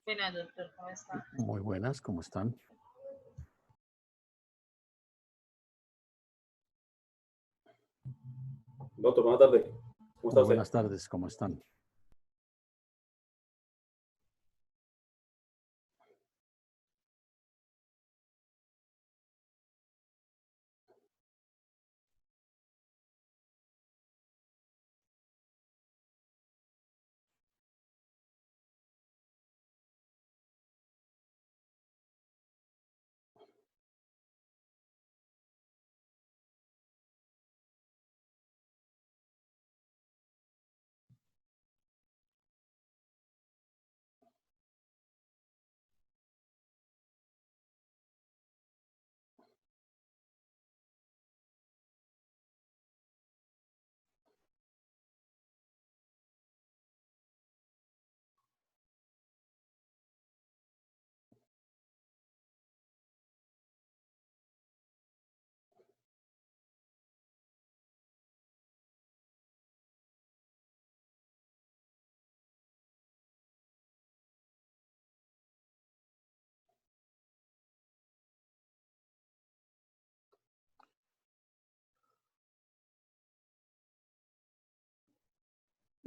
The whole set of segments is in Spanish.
Buenas, doctor, ¿cómo está? Muy buenas, ¿cómo están? Doctor, buenas tardes. ¿Cómo está Muy usted? buenas tardes, ¿cómo están?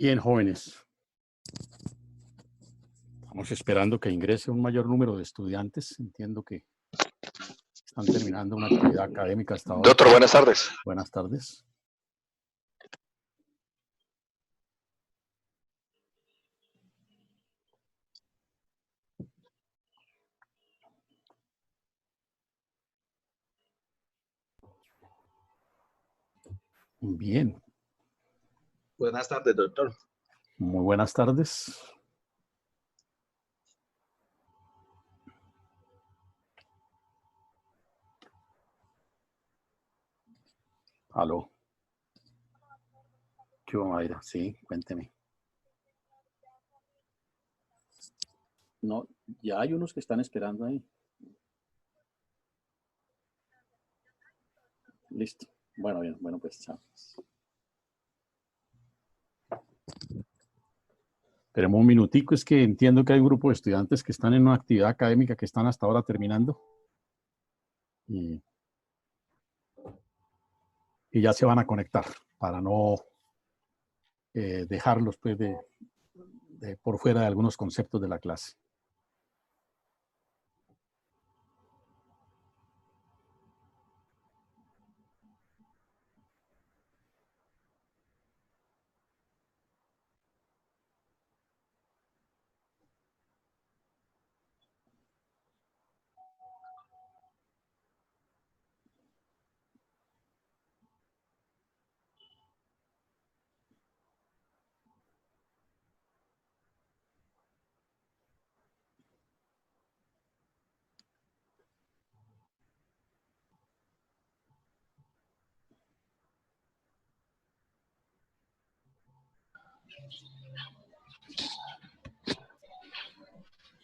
Bien, jóvenes. Estamos esperando que ingrese un mayor número de estudiantes. Entiendo que están terminando una actividad académica hasta ahora. Doctor, buenas tardes. Buenas tardes. Bien, Buenas tardes, doctor. muy buenas tardes. Aló. ¿Qué hubo, Mayra? Sí, cuénteme. No, ya hay unos que están esperando ahí. Listo. Bueno, bien, bueno, pues chao. Esperemos un minutico, es que entiendo que hay un grupo de estudiantes que están en una actividad académica que están hasta ahora terminando. Y ya se van a conectar para no dejarlos pues, por fuera de algunos conceptos de la clase.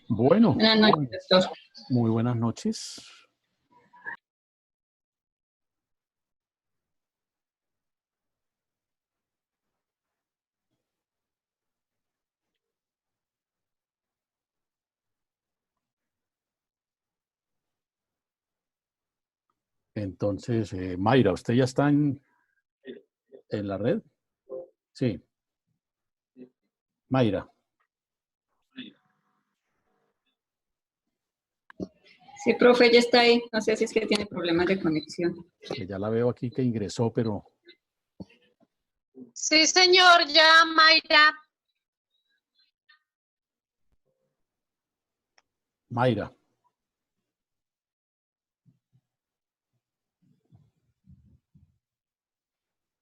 Bueno, Buenas noches, doctor. muy buenas noches. Entonces, Mayra, ¿usted ya está en la red? Sí. Mayra. Sí, profe, ya está ahí. No sé si es que tiene problemas de conexión. Que ya la veo aquí que ingresó, pero Sí, señor, ya, Mayra. Mayra.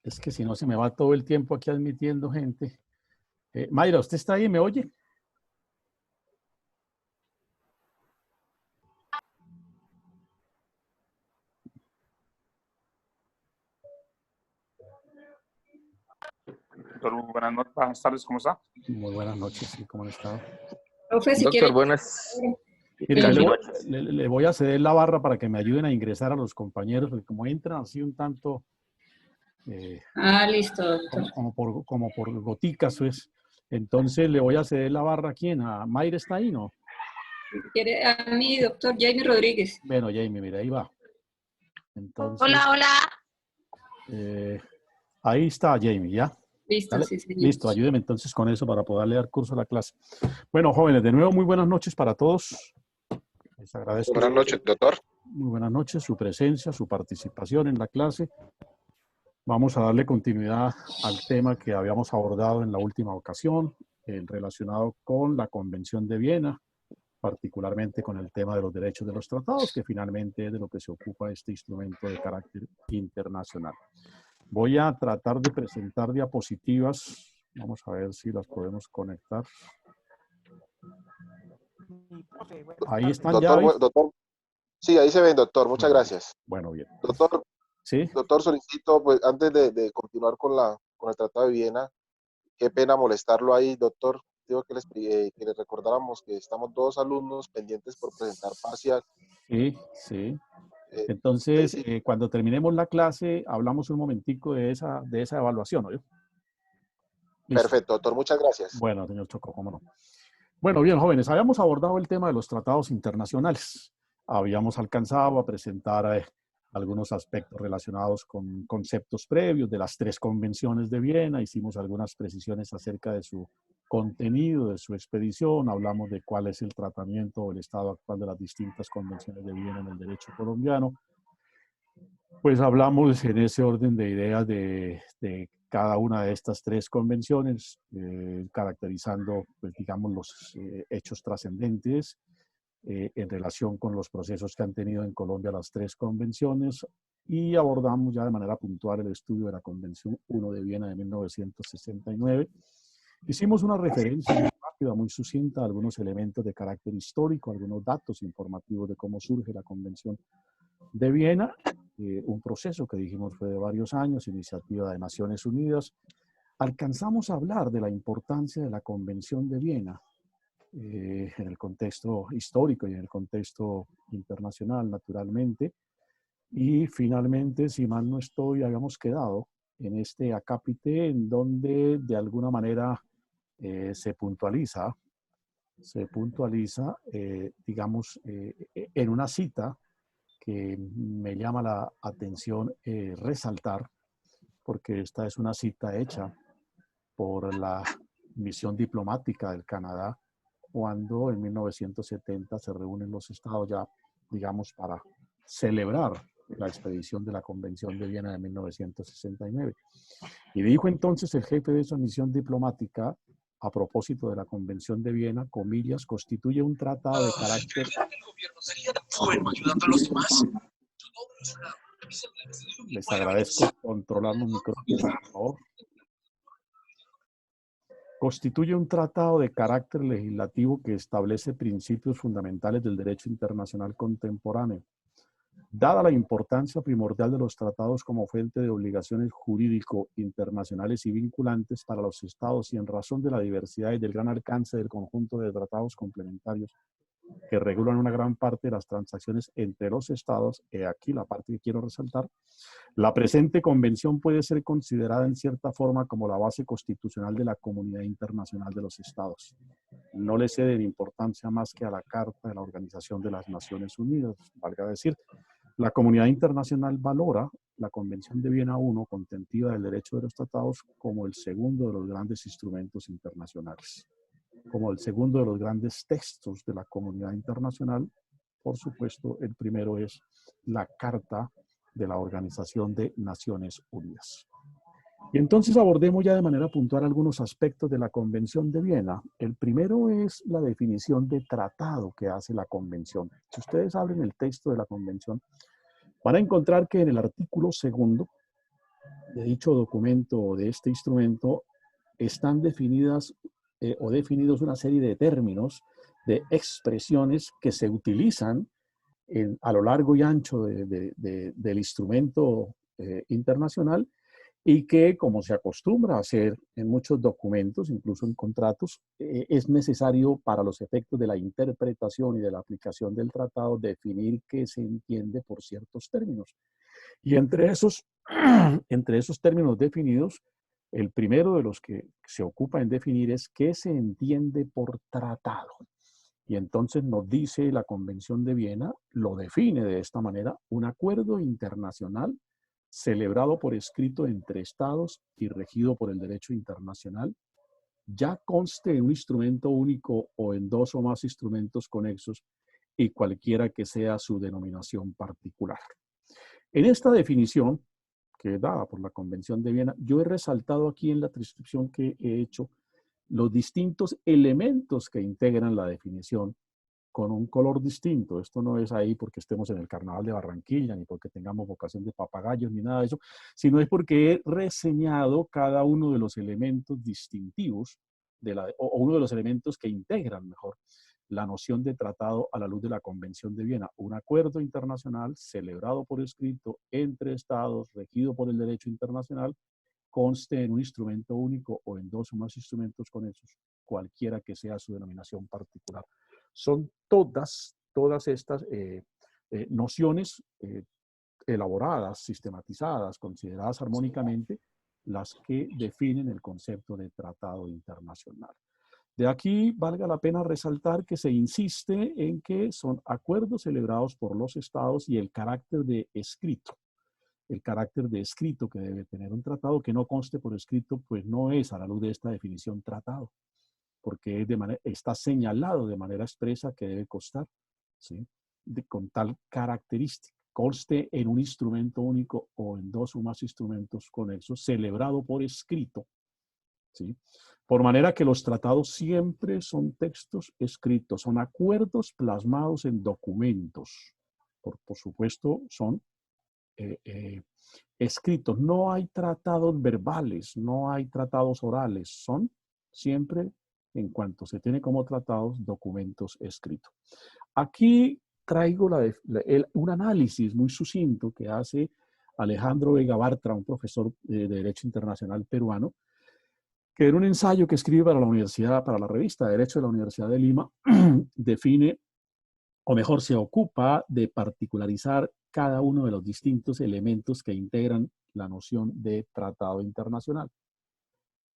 Es que si no se me va todo el tiempo aquí admitiendo gente. Mayra, ¿usted está ahí? ¿Me oye? Doctor, buenas tardes, ¿cómo está? Muy buenas noches, sí, ¿cómo han estado? Profe, si Doctor, quiere, buenas. Mire, Casi yo noches. le voy a ceder la barra para que me ayuden a ingresar a los compañeros, porque como entran así un tanto listo, doctor. como por goticas, pues, entonces le voy a ceder la barra. ¿A quién? ¿A Mayra está ahí, no? ¿Quiere a mí, doctor Jaime Rodríguez? Bueno, Jamie, mira, ahí va. Entonces, Hola. ahí está Jamie, ¿ya? Listo, Dale. sí, señor. Listo, ayúdeme entonces con eso para poderle dar curso a la clase. Bueno, jóvenes, de nuevo muy buenas noches para todos. Les agradezco. Buenas noches, doctor. Muy buenas noches, su presencia, su participación en la clase. Vamos a darle continuidad al tema que habíamos abordado en la última ocasión, relacionado con la Convención de Viena, particularmente con el tema de los derechos de los tratados, que finalmente es de lo que se ocupa este instrumento de carácter internacional. Voy a tratar de presentar diapositivas. Vamos a ver si las podemos conectar. Ahí están ya. Doctor, sí, ahí se ven, doctor. Muchas Bueno, gracias. Bueno, bien. Doctor, ¿Sí? doctor, solicito, pues, antes de continuar con el Tratado de Viena, qué pena molestarlo ahí, doctor. Digo que le recordáramos que estamos 2 alumnos pendientes por presentar parcial. Sí, sí. Eh, Entonces, sí. cuando terminemos la clase, hablamos un momentico de esa evaluación, ¿no? ¿Listo? Perfecto, doctor. Muchas gracias. Bueno, señor Choco, cómo no. Bueno, bien, jóvenes, habíamos abordado el tema de los tratados internacionales. Habíamos alcanzado a presentar algunos aspectos relacionados con conceptos previos de las 3 convenciones de Viena. Hicimos algunas precisiones acerca de su contenido, de su expedición. Hablamos de cuál es el tratamiento o el estado actual de las distintas convenciones de Viena en el derecho colombiano. Pues hablamos en ese orden de ideas de cada una de estas 3 convenciones, caracterizando, pues, digamos, los hechos trascendentes en relación con los procesos que han tenido en Colombia las 3 convenciones, y abordamos ya de manera puntual el estudio de la Convención 1 de Viena de 1969. Hicimos una referencia muy rápida, muy sucinta a algunos elementos de carácter histórico, algunos datos informativos de cómo surge la Convención de Viena, un proceso que dijimos fue de varios años, iniciativa de Naciones Unidas. Alcanzamos a hablar de la importancia de la Convención de Viena en el contexto histórico y en el contexto internacional, naturalmente. Y finalmente, si mal no estoy, habíamos quedado en este acápite en donde de alguna manera se puntualiza, digamos, en una cita que me llama la atención resaltar, porque esta es una cita hecha por la misión diplomática del Canadá cuando en 1970 se reúnen los estados ya, digamos, para celebrar la expedición de la Convención de Viena de 1969. Y dijo entonces el jefe de esa misión diplomática, a propósito de la Convención de Viena, comillas, constituye un tratado de carácter... Les agradezco controlar los micrófonos, por favor. Constituye un tratado de carácter legislativo que establece principios fundamentales del derecho internacional contemporáneo. Dada la importancia primordial de los tratados como fuente de obligaciones jurídico internacionales y vinculantes para los estados y en razón de la diversidad y del gran alcance del conjunto de tratados complementarios que regulan una gran parte de las transacciones entre los estados, aquí la parte que quiero resaltar, la presente convención puede ser considerada en cierta forma como la base constitucional de la comunidad internacional de los estados. No le ceden importancia más que a la Carta de la Organización de las Naciones Unidas. Valga decir, la comunidad internacional valora la Convención de Viena I, contentiva del derecho de los tratados, como el segundo de los grandes instrumentos internacionales, como el segundo de los grandes textos de la comunidad internacional. Por supuesto, el primero es la Carta de la Organización de Naciones Unidas. Y entonces abordemos ya de manera puntual algunos aspectos de la Convención de Viena. El primero es la definición de tratado que hace la Convención. Si ustedes abren el texto de la Convención, van a encontrar que en el artículo segundo de dicho documento o de este instrumento están definidas o definidos una serie de términos, de expresiones que se utilizan a lo largo y ancho del instrumento internacional y que, como se acostumbra a hacer en muchos documentos, incluso en contratos, es necesario para los efectos de la interpretación y de la aplicación del tratado definir qué se entiende por ciertos términos. Y entre esos términos definidos, el primero de los que se ocupa en definir es qué se entiende por tratado. Y entonces nos dice la Convención de Viena, lo define de esta manera: un acuerdo internacional celebrado por escrito entre estados y regido por el derecho internacional, ya conste en un instrumento único o en dos o más instrumentos conexos, y cualquiera que sea su denominación particular. En esta definición, que es dada por la Convención de Viena, yo he resaltado aquí en la transcripción que he hecho los distintos elementos que integran la definición con un color distinto. Esto no es ahí porque estemos en el Carnaval de Barranquilla, ni porque tengamos vocación de papagayos, ni nada de eso, sino es porque he reseñado cada uno de los elementos distintivos o uno de los elementos que integran mejor la noción de tratado a la luz de la Convención de Viena: un acuerdo internacional celebrado por escrito entre estados, regido por el derecho internacional, conste en un instrumento único o en dos o más instrumentos conexos, cualquiera que sea su denominación particular. Son todas estas nociones elaboradas, sistematizadas, consideradas armónicamente, las que definen el concepto de tratado internacional. De aquí valga la pena resaltar que se insiste en que son acuerdos celebrados por los estados y el carácter de escrito. El carácter de escrito que debe tener un tratado, que no conste por escrito, pues no es, a la luz de esta definición, tratado, porque está señalado de manera expresa que debe constar, ¿sí?, con tal característica: conste en un instrumento único o en dos o más instrumentos conexos, celebrado por escrito, ¿sí? Por manera que los tratados siempre son textos escritos, son acuerdos plasmados en documentos. Por supuesto, son escritos. No hay tratados verbales, no hay tratados orales, son siempre, en cuanto se tiene como tratados, documentos escritos. Aquí traigo un análisis muy sucinto que hace Alejandro Vega Bartra, un profesor de Derecho Internacional peruano, que en un ensayo que escribe para la revista de Derecho de la Universidad de Lima, define, o mejor, se ocupa de particularizar cada uno de los distintos elementos que integran la noción de tratado internacional.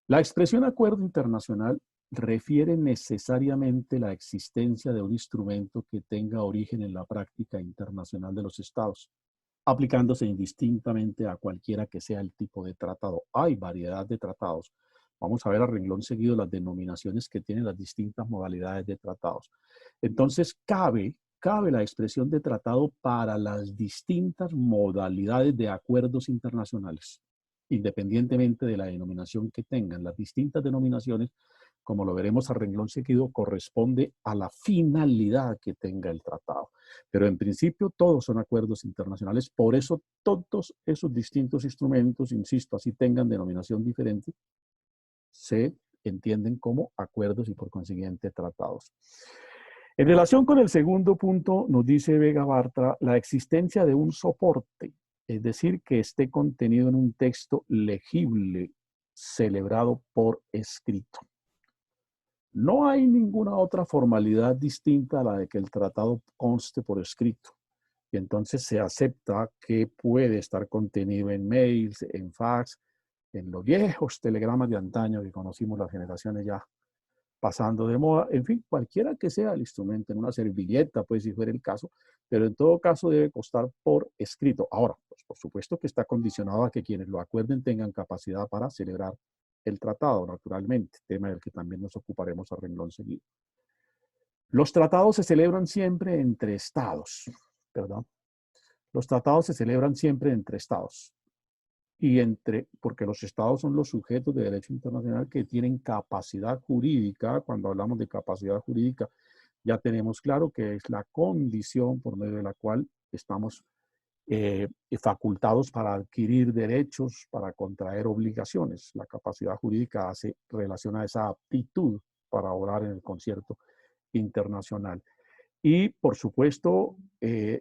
La expresión acuerdo internacional refiere necesariamente la existencia de un instrumento que tenga origen en la práctica internacional de los estados, aplicándose indistintamente a cualquiera que sea el tipo de tratado. Hay variedad de tratados. Vamos a ver a renglón seguido las denominaciones que tienen las distintas modalidades de tratados. Entonces, cabe la expresión de tratado para las distintas modalidades de acuerdos internacionales, independientemente de la denominación que tengan. Las distintas denominaciones, como lo veremos a renglón seguido, corresponde a la finalidad que tenga el tratado. Pero en principio todos son acuerdos internacionales, por eso todos esos distintos instrumentos, insisto, así tengan denominación diferente, se entienden como acuerdos y por consiguiente tratados. En relación con el segundo punto, nos dice Vega Bartra, la existencia de un soporte, es decir, que esté contenido en un texto legible, celebrado por escrito. No hay ninguna otra formalidad distinta a la de que el tratado conste por escrito. Y entonces se acepta que puede estar contenido en mails, en fax, en los viejos telegramas de antaño que conocimos las generaciones ya pasando de moda, en fin, cualquiera que sea el instrumento, en una servilleta, pues si fuera el caso, pero en todo caso debe constar por escrito. Ahora, pues por supuesto que está condicionado a que quienes lo acuerden tengan capacidad para celebrar el tratado, naturalmente, tema del que también nos ocuparemos a renglón seguido. Los tratados se celebran siempre entre estados, ¿verdad? Los tratados se celebran siempre entre estados. porque los estados son los sujetos de derecho internacional que tienen capacidad jurídica. Cuando hablamos de capacidad jurídica, ya tenemos claro que es la condición por medio de la cual estamos facultados para adquirir derechos, para contraer obligaciones. La capacidad jurídica hace relación a esa aptitud para obrar en el concierto internacional. Y, por supuesto,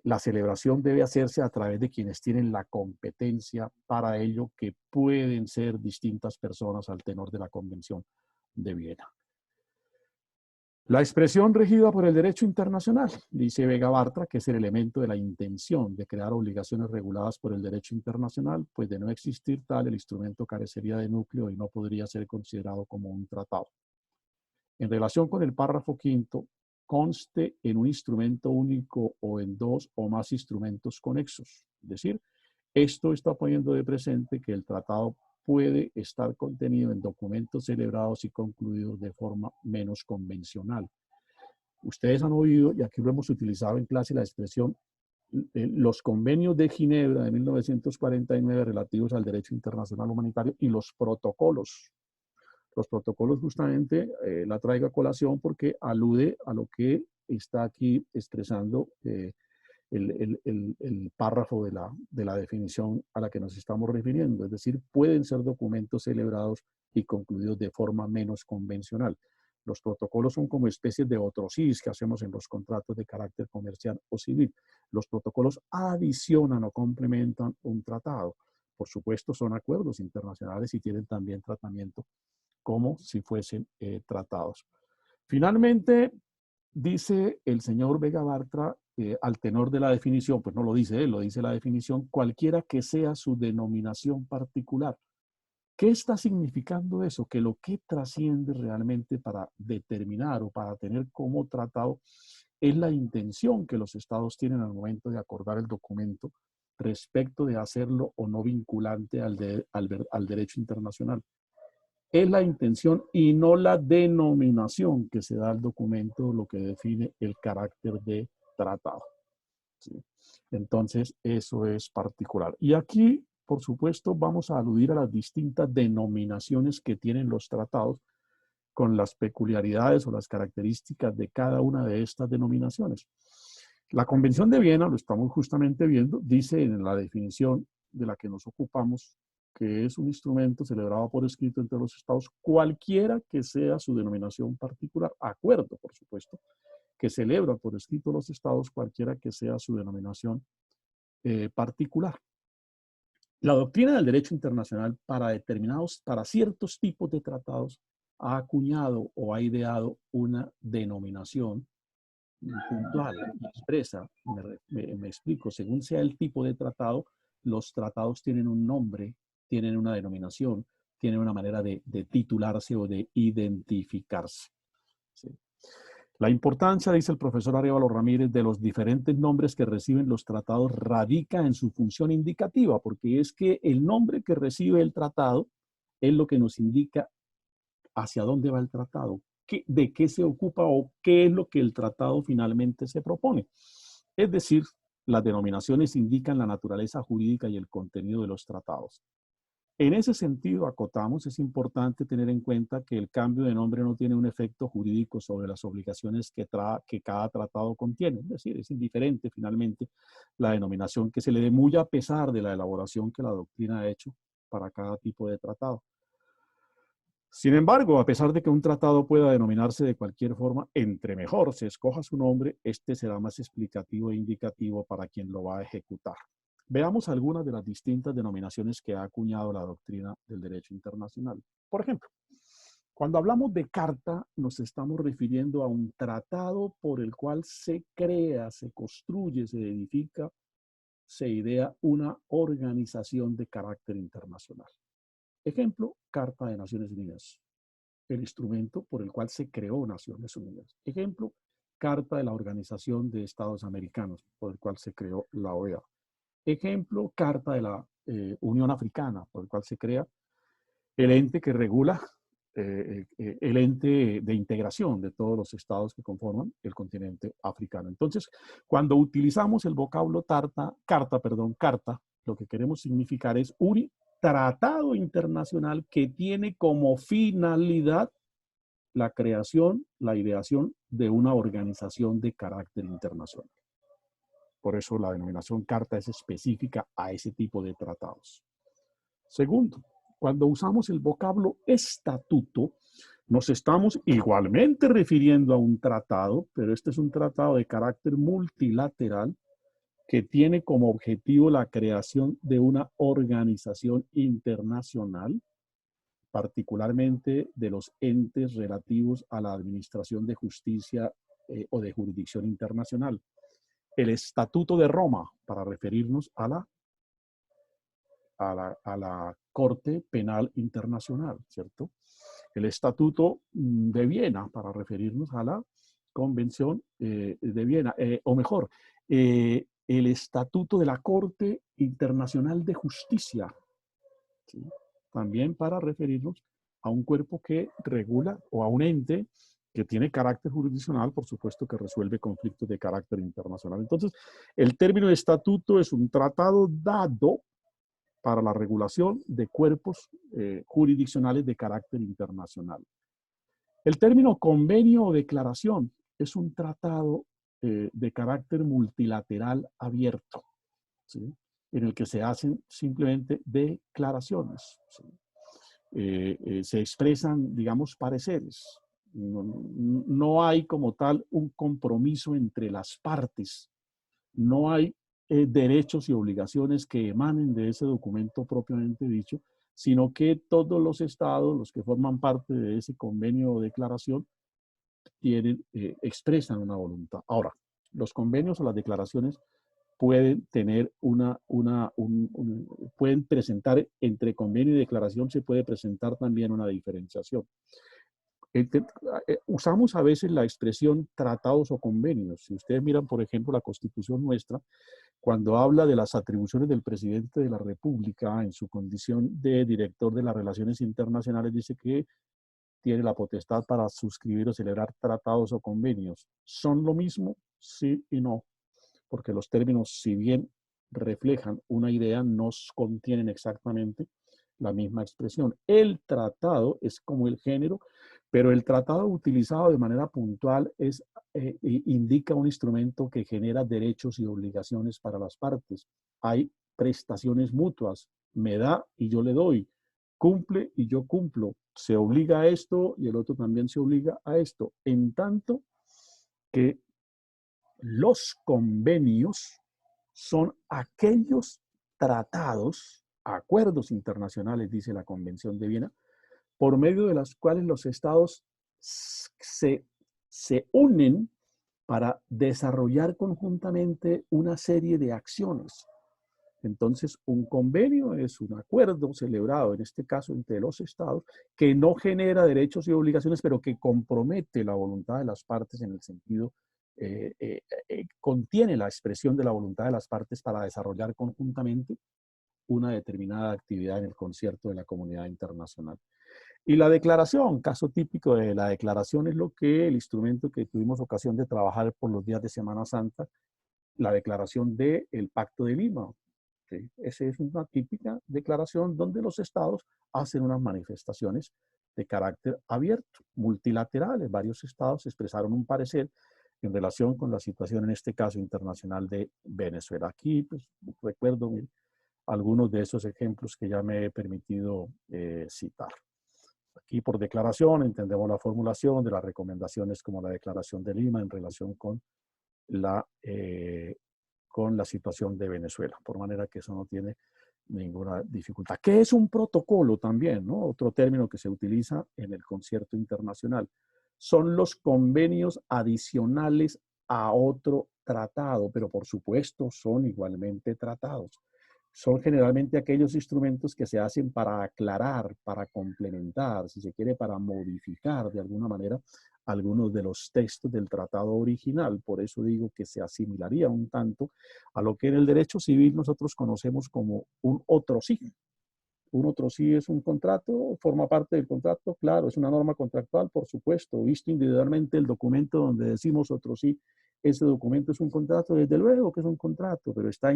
la celebración debe hacerse a través de quienes tienen la competencia para ello, que pueden ser distintas personas al tenor de la Convención de Viena. La expresión regida por el derecho internacional, dice Vega Bartra, que es el elemento de la intención de crear obligaciones reguladas por el derecho internacional, pues de no existir tal, el instrumento carecería de núcleo y no podría ser considerado como un tratado. En relación con el párrafo quinto, conste en un instrumento único o en dos o más instrumentos conexos. Es decir, esto está poniendo de presente que el tratado puede estar contenido en documentos celebrados y concluidos de forma menos convencional. Ustedes han oído, y aquí lo hemos utilizado en clase, la expresión los convenios de Ginebra de 1949 relativos al derecho internacional humanitario y los protocolos. Los protocolos justamente la traigo a colación porque alude a lo que está aquí expresando el párrafo de la definición a la que nos estamos refiriendo. Es decir, pueden ser documentos celebrados y concluidos de forma menos convencional. Los protocolos son como especies de otrosis que hacemos en los contratos de carácter comercial o civil. Los protocolos adicionan o complementan un tratado. Por supuesto, son acuerdos internacionales y tienen también tratamiento como si fuesen tratados. Finalmente, dice el señor Vega Bartra, al tenor de la definición, pues no lo dice él, lo dice la definición, cualquiera que sea su denominación particular. ¿Qué está significando eso? Que lo que trasciende realmente para determinar o para tener como tratado es la intención que los estados tienen al momento de acordar el documento respecto de hacerlo o no vinculante al derecho internacional. Es la intención y no la denominación que se da al documento lo que define el carácter de tratado. ¿Sí? Entonces, eso es particular. Y aquí, por supuesto, vamos a aludir a las distintas denominaciones que tienen los tratados con las peculiaridades o las características de cada una de estas denominaciones. La Convención de Viena, lo estamos justamente viendo, dice en la definición de la que nos ocupamos, que es un instrumento celebrado por escrito entre los estados, cualquiera que sea su denominación particular, acuerdo, por supuesto, que celebra por escrito los estados, cualquiera que sea su denominación particular. La doctrina del derecho internacional para ciertos tipos de tratados, ha acuñado o ha ideado una denominación puntual y expresa. Me explico, según sea el tipo de tratado, los tratados tienen un nombre, tienen una denominación, tienen una manera de titularse o de identificarse. ¿Sí? La importancia, dice el profesor Arévalo Ramírez, de los diferentes nombres que reciben los tratados radica en su función indicativa, porque es que el nombre que recibe el tratado es lo que nos indica hacia dónde va el tratado, de qué se ocupa o qué es lo que el tratado finalmente se propone. Es decir, las denominaciones indican la naturaleza jurídica y el contenido de los tratados. En ese sentido, acotamos, es importante tener en cuenta que el cambio de nombre no tiene un efecto jurídico sobre las obligaciones que cada tratado contiene. Es decir, es indiferente finalmente la denominación que se le dé, muy a pesar de la elaboración que la doctrina ha hecho para cada tipo de tratado. Sin embargo, a pesar de que un tratado pueda denominarse de cualquier forma, entre mejor se escoja su nombre, este será más explicativo e indicativo para quien lo va a ejecutar. Veamos algunas de las distintas denominaciones que ha acuñado la doctrina del derecho internacional. Por ejemplo, cuando hablamos de carta, nos estamos refiriendo a un tratado por el cual se crea, se construye, se edifica, se idea una organización de carácter internacional. Ejemplo, Carta de Naciones Unidas, el instrumento por el cual se creó Naciones Unidas. Ejemplo, Carta de la Organización de Estados Americanos, por el cual se creó la OEA. Ejemplo, Carta de la Unión Africana, por el cual se crea el ente que regula, el ente de integración de todos los estados que conforman el continente africano. Entonces, cuando utilizamos el vocablo carta, lo que queremos significar es tratado internacional que tiene como finalidad la creación, la ideación de una organización de carácter internacional. Por eso la denominación carta es específica a ese tipo de tratados. Segundo, cuando usamos el vocablo estatuto, nos estamos igualmente refiriendo a un tratado, pero este es un tratado de carácter multilateral que tiene como objetivo la creación de una organización internacional, particularmente de los entes relativos a la administración de justicia o de jurisdicción internacional. El Estatuto de Roma, para referirnos a la Corte Penal Internacional, ¿cierto? El Estatuto de Viena, para referirnos a la Convención de Viena, o mejor, el Estatuto de la Corte Internacional de Justicia, ¿sí? También para referirnos a un cuerpo que regula o a un ente que tiene carácter jurisdiccional, por supuesto que resuelve conflictos de carácter internacional. Entonces, el término de estatuto es un tratado dado para la regulación de cuerpos jurisdiccionales de carácter internacional. El término convenio o declaración es un tratado de carácter multilateral abierto, ¿sí? En el que se hacen simplemente declaraciones, ¿sí? Se expresan, digamos, pareceres. No hay como tal un compromiso entre las partes. No hay derechos y obligaciones que emanen de ese documento propiamente dicho, sino que todos los estados, los que forman parte de ese convenio o declaración, expresan una voluntad. Ahora, los convenios o las declaraciones pueden tener pueden presentar, entre convenio y declaración se puede presentar también una diferenciación. Usamos a veces la expresión tratados o convenios. Si ustedes miran, por ejemplo, la Constitución nuestra, cuando habla de las atribuciones del presidente de la República en su condición de director de las relaciones internacionales, dice que tiene la potestad para suscribir o celebrar tratados o convenios. ¿Son lo mismo? Sí y no. Porque los términos, si bien reflejan una idea, no contienen exactamente la misma expresión. El tratado es como el género, pero el tratado utilizado de manera puntual indica un instrumento que genera derechos y obligaciones para las partes. Hay prestaciones mutuas, me da y yo le doy, cumple y yo cumplo, se obliga a esto y el otro también se obliga a esto, en tanto que los convenios son aquellos tratados, acuerdos internacionales, dice la Convención de Viena, por medio de los cuales los estados se unen para desarrollar conjuntamente una serie de acciones. Entonces, un convenio es un acuerdo celebrado, en este caso entre los estados, que no genera derechos y obligaciones, pero que compromete la voluntad de las partes en el sentido, contiene la expresión de la voluntad de las partes para desarrollar conjuntamente una determinada actividad en el concierto de la comunidad internacional. Y la declaración, caso típico de la declaración, es el instrumento que tuvimos ocasión de trabajar por los días de Semana Santa, la declaración del Pacto de Lima. ¿Sí? Esa es una típica declaración donde los estados hacen unas manifestaciones de carácter abierto, multilaterales. Varios estados expresaron un parecer en relación con la situación, en este caso internacional, de Venezuela. Aquí, pues, recuerdo algunos de esos ejemplos que ya me he permitido citar. Aquí por declaración entendemos la formulación de las recomendaciones como la Declaración de Lima en relación con la situación de Venezuela, por manera que eso no tiene ninguna dificultad. ¿Qué es un protocolo también, ¿no? Otro término que se utiliza en el concierto internacional. Son los convenios adicionales a otro tratado, pero por supuesto son igualmente tratados. Son generalmente aquellos instrumentos que se hacen para aclarar, para complementar, si se quiere, para modificar de alguna manera algunos de los textos del tratado original. Por eso digo que se asimilaría un tanto a lo que en el derecho civil nosotros conocemos como un otro sí. Un otro sí es un contrato, forma parte del contrato, claro, es una norma contractual, por supuesto. Visto individualmente el documento donde decimos otro sí, ese documento es un contrato, desde luego que es un contrato, pero está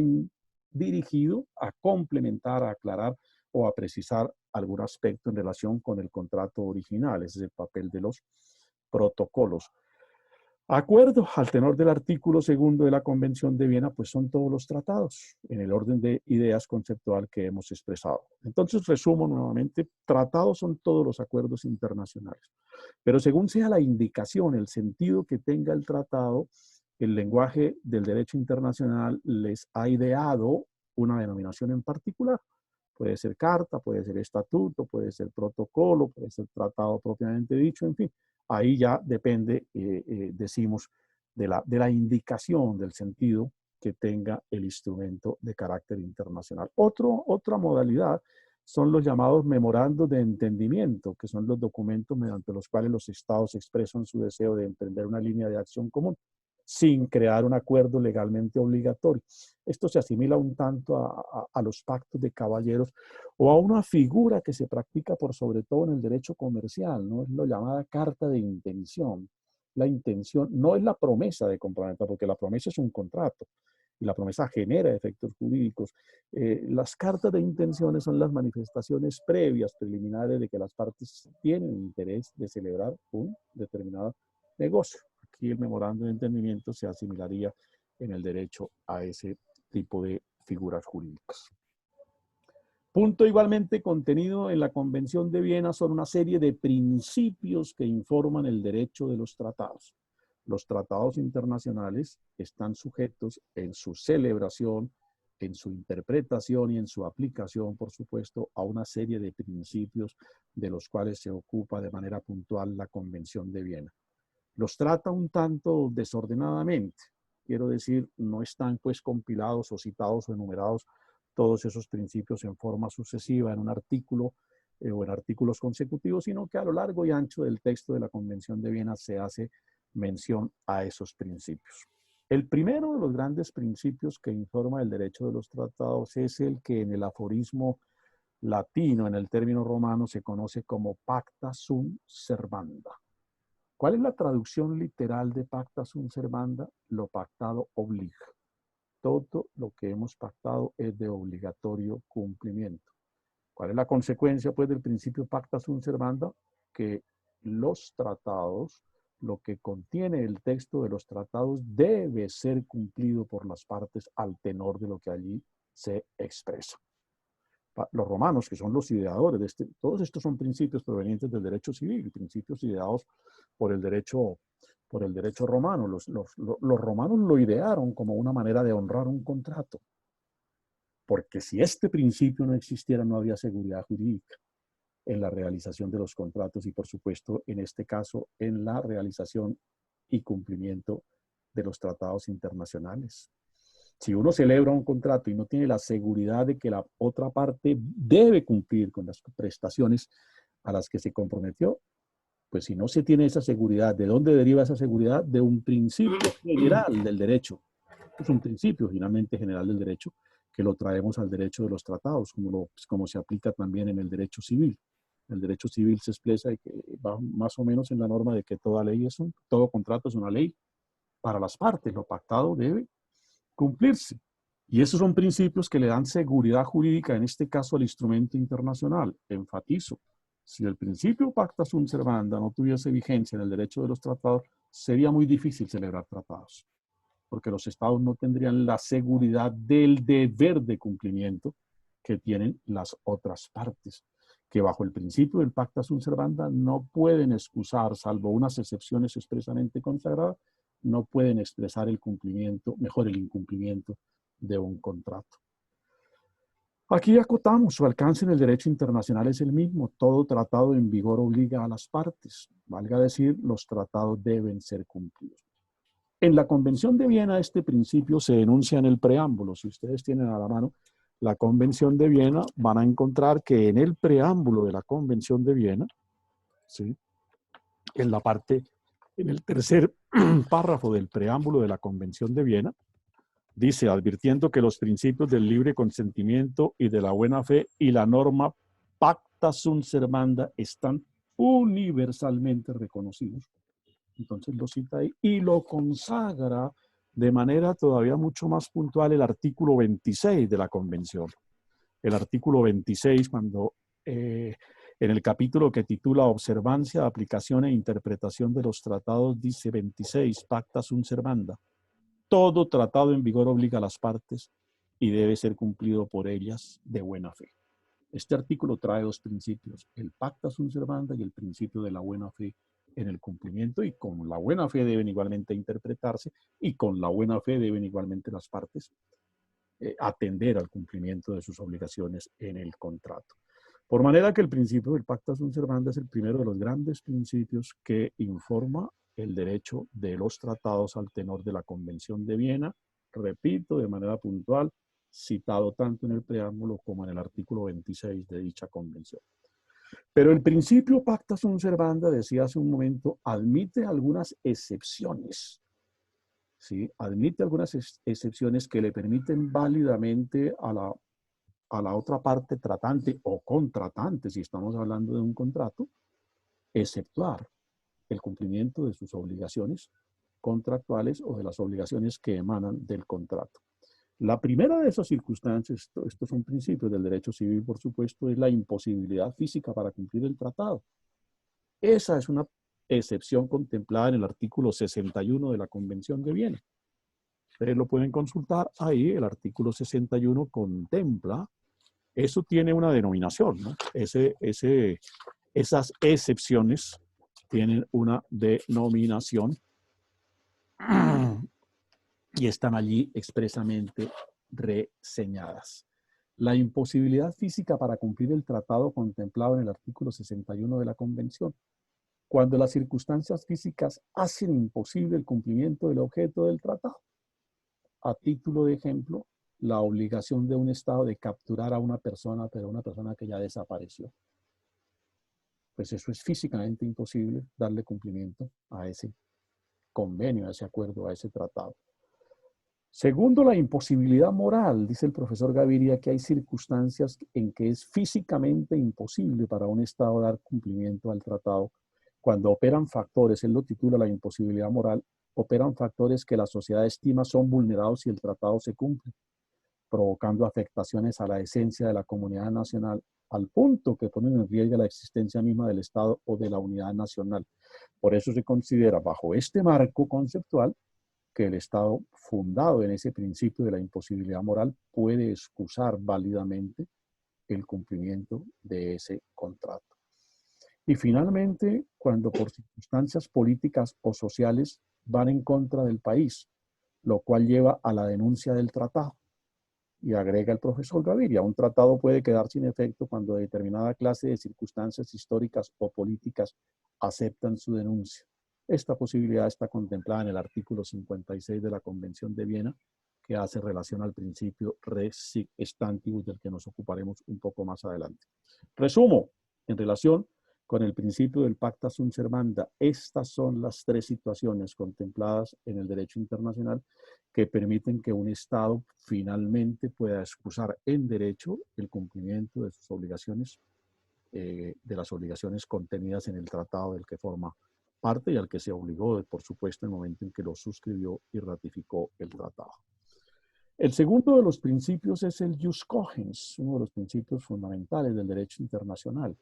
dirigido a complementar, a aclarar o a precisar algún aspecto en relación con el contrato original. Ese es el papel de los protocolos. Acuerdo al tenor del artículo segundo de la Convención de Viena, pues son todos los tratados en el orden de ideas conceptual que hemos expresado. Entonces, resumo nuevamente, tratados son todos los acuerdos internacionales. Pero según sea la indicación, el sentido que tenga el tratado, el lenguaje del derecho internacional les ha ideado una denominación en particular. Puede ser carta, puede ser estatuto, puede ser protocolo, puede ser tratado propiamente dicho, en fin. Ahí ya depende, decimos, de la indicación del sentido que tenga el instrumento de carácter internacional. Otra modalidad son los llamados memorandos de entendimiento, que son los documentos mediante los cuales los estados expresan su deseo de emprender una línea de acción común, sin crear un acuerdo legalmente obligatorio. Esto se asimila un tanto a los pactos de caballeros o a una figura que se practica por sobre todo en el derecho comercial, ¿no? Es lo llamada carta de intención. La intención no es la promesa de compraventa, porque la promesa es un contrato y la promesa genera efectos jurídicos. Las cartas de intenciones son las manifestaciones previas, preliminares de que las partes tienen interés de celebrar un determinado negocio. Aquí el memorando de entendimiento se asimilaría en el derecho a ese tipo de figuras jurídicas. Punto igualmente contenido en la Convención de Viena son una serie de principios que informan el derecho de los tratados. Los tratados internacionales están sujetos en su celebración, en su interpretación y en su aplicación, por supuesto, a una serie de principios de los cuales se ocupa de manera puntual la Convención de Viena. Los trata un tanto desordenadamente, quiero decir, no están pues compilados o citados o enumerados todos esos principios en forma sucesiva en un artículo o en artículos consecutivos, sino que a lo largo y ancho del texto de la Convención de Viena se hace mención a esos principios. El primero de los grandes principios que informa el derecho de los tratados es el que en el aforismo latino, en el término romano, se conoce como pacta sunt servanda. ¿Cuál es la traducción literal de pacta sunt servanda? Lo pactado obliga. Todo lo que hemos pactado es de obligatorio cumplimiento. ¿Cuál es la consecuencia, pues, del principio pacta sunt servanda? Que los tratados, lo que contiene el texto de los tratados, debe ser cumplido por las partes al tenor de lo que allí se expresa. Los romanos, que son los ideadores de todos estos son principios provenientes del derecho civil, principios ideados por el derecho romano. Los romanos lo idearon como una manera de honrar un contrato, porque si este principio no existiera, no habría seguridad jurídica en la realización de los contratos y, por supuesto, en este caso, en la realización y cumplimiento de los tratados internacionales. Si uno celebra un contrato y no tiene la seguridad de que la otra parte debe cumplir con las prestaciones a las que se comprometió, pues si no se tiene esa seguridad, ¿de dónde deriva esa seguridad? De un principio general del derecho. Es un principio finalmente general del derecho que lo traemos al derecho de los tratados, como se aplica también en el derecho civil. El derecho civil se expresa y que va más o menos en la norma de que toda ley todo contrato es una ley para las partes. Lo pactado debe cumplirse. Y esos son principios que le dan seguridad jurídica, en este caso al instrumento internacional. Enfatizo, si el principio pacta sunt servanda no tuviese vigencia en el derecho de los tratados, sería muy difícil celebrar tratados, porque los estados no tendrían la seguridad del deber de cumplimiento que tienen las otras partes, que bajo el principio del pacta sunt servanda no pueden excusar, salvo unas excepciones expresamente consagradas, no pueden expresar el cumplimiento, mejor el incumplimiento de un contrato. Aquí acotamos, su alcance en el derecho internacional es el mismo. Todo tratado en vigor obliga a las partes. Valga decir, los tratados deben ser cumplidos. En la Convención de Viena este principio se enuncia en el preámbulo. Si ustedes tienen a la mano la Convención de Viena, van a encontrar que en el preámbulo de la Convención de Viena, ¿sí?, en el tercer párrafo del preámbulo de la Convención de Viena, dice, advirtiendo que los principios del libre consentimiento y de la buena fe y la norma pacta sunt servanda están universalmente reconocidos. Entonces lo cita ahí y lo consagra de manera todavía mucho más puntual el artículo 26 de la Convención. el artículo 26, cuando en el capítulo que titula Observancia, Aplicación e Interpretación de los Tratados, dice 26, Pacta sunt servanda. Todo tratado en vigor obliga a las partes y debe ser cumplido por ellas de buena fe. Este artículo trae dos principios, el pacta sunt servanda y el principio de la buena fe en el cumplimiento, y con la buena fe deben igualmente interpretarse, y con la buena fe deben igualmente las partes atender al cumplimiento de sus obligaciones en el contrato. Por manera que el principio del pacta sunt servanda es el primero de los grandes principios que informa el derecho de los tratados al tenor de la Convención de Viena, repito, de manera puntual, citado tanto en el preámbulo como en el artículo 26 de dicha convención. Pero el principio pacta sunt servanda, decía hace un momento, admite algunas excepciones. ¿Sí? Admite algunas excepciones que le permiten válidamente a la otra parte tratante o contratante, si estamos hablando de un contrato, exceptuar el cumplimiento de sus obligaciones contractuales o de las obligaciones que emanan del contrato. La primera de esas circunstancias, estos son principios del derecho civil, por supuesto, es la imposibilidad física para cumplir el tratado. Esa es una excepción contemplada en el artículo 61 de la Convención de Viena. Ustedes lo pueden consultar ahí, el artículo 61 contempla, eso tiene una denominación, ¿no? Esas excepciones tienen una denominación y están allí expresamente reseñadas. La imposibilidad física para cumplir el tratado contemplado en el artículo 61 de la Convención. Cuando las circunstancias físicas hacen imposible el cumplimiento del objeto del tratado. A título de ejemplo, la obligación de un Estado de capturar a una persona, pero una persona que ya desapareció. Pues eso es físicamente imposible darle cumplimiento a ese convenio, a ese acuerdo, a ese tratado. Segundo, la imposibilidad moral. Dice el profesor Gaviria que hay circunstancias en que es físicamente imposible para un Estado dar cumplimiento al tratado. Cuando operan factores, él lo titula la imposibilidad moral, operan factores que la sociedad estima son vulnerados si el tratado se cumple, provocando afectaciones a la esencia de la comunidad nacional, al punto que ponen en riesgo la existencia misma del Estado o de la unidad nacional. Por eso se considera, bajo este marco conceptual, que el Estado fundado en ese principio de la imposibilidad moral puede excusar válidamente el cumplimiento de ese contrato. Y finalmente, cuando por circunstancias políticas o sociales van en contra del país, lo cual lleva a la denuncia del tratado. Y agrega el profesor Gaviria, un tratado puede quedar sin efecto cuando determinada clase de circunstancias históricas o políticas aceptan su denuncia. Esta posibilidad está contemplada en el artículo 56 de la Convención de Viena, que hace relación al principio res sic stantibus, del que nos ocuparemos un poco más adelante. Resumo, en relación con el principio del pacta sunt servanda, estas son las tres situaciones contempladas en el derecho internacional que permiten que un Estado finalmente pueda excusar en derecho el cumplimiento de sus obligaciones, de las obligaciones contenidas en el tratado del que forma parte y al que se obligó, por supuesto, en el momento en que lo suscribió y ratificó el tratado. El segundo de los principios es el jus cogens, uno de los principios fundamentales del derecho internacional.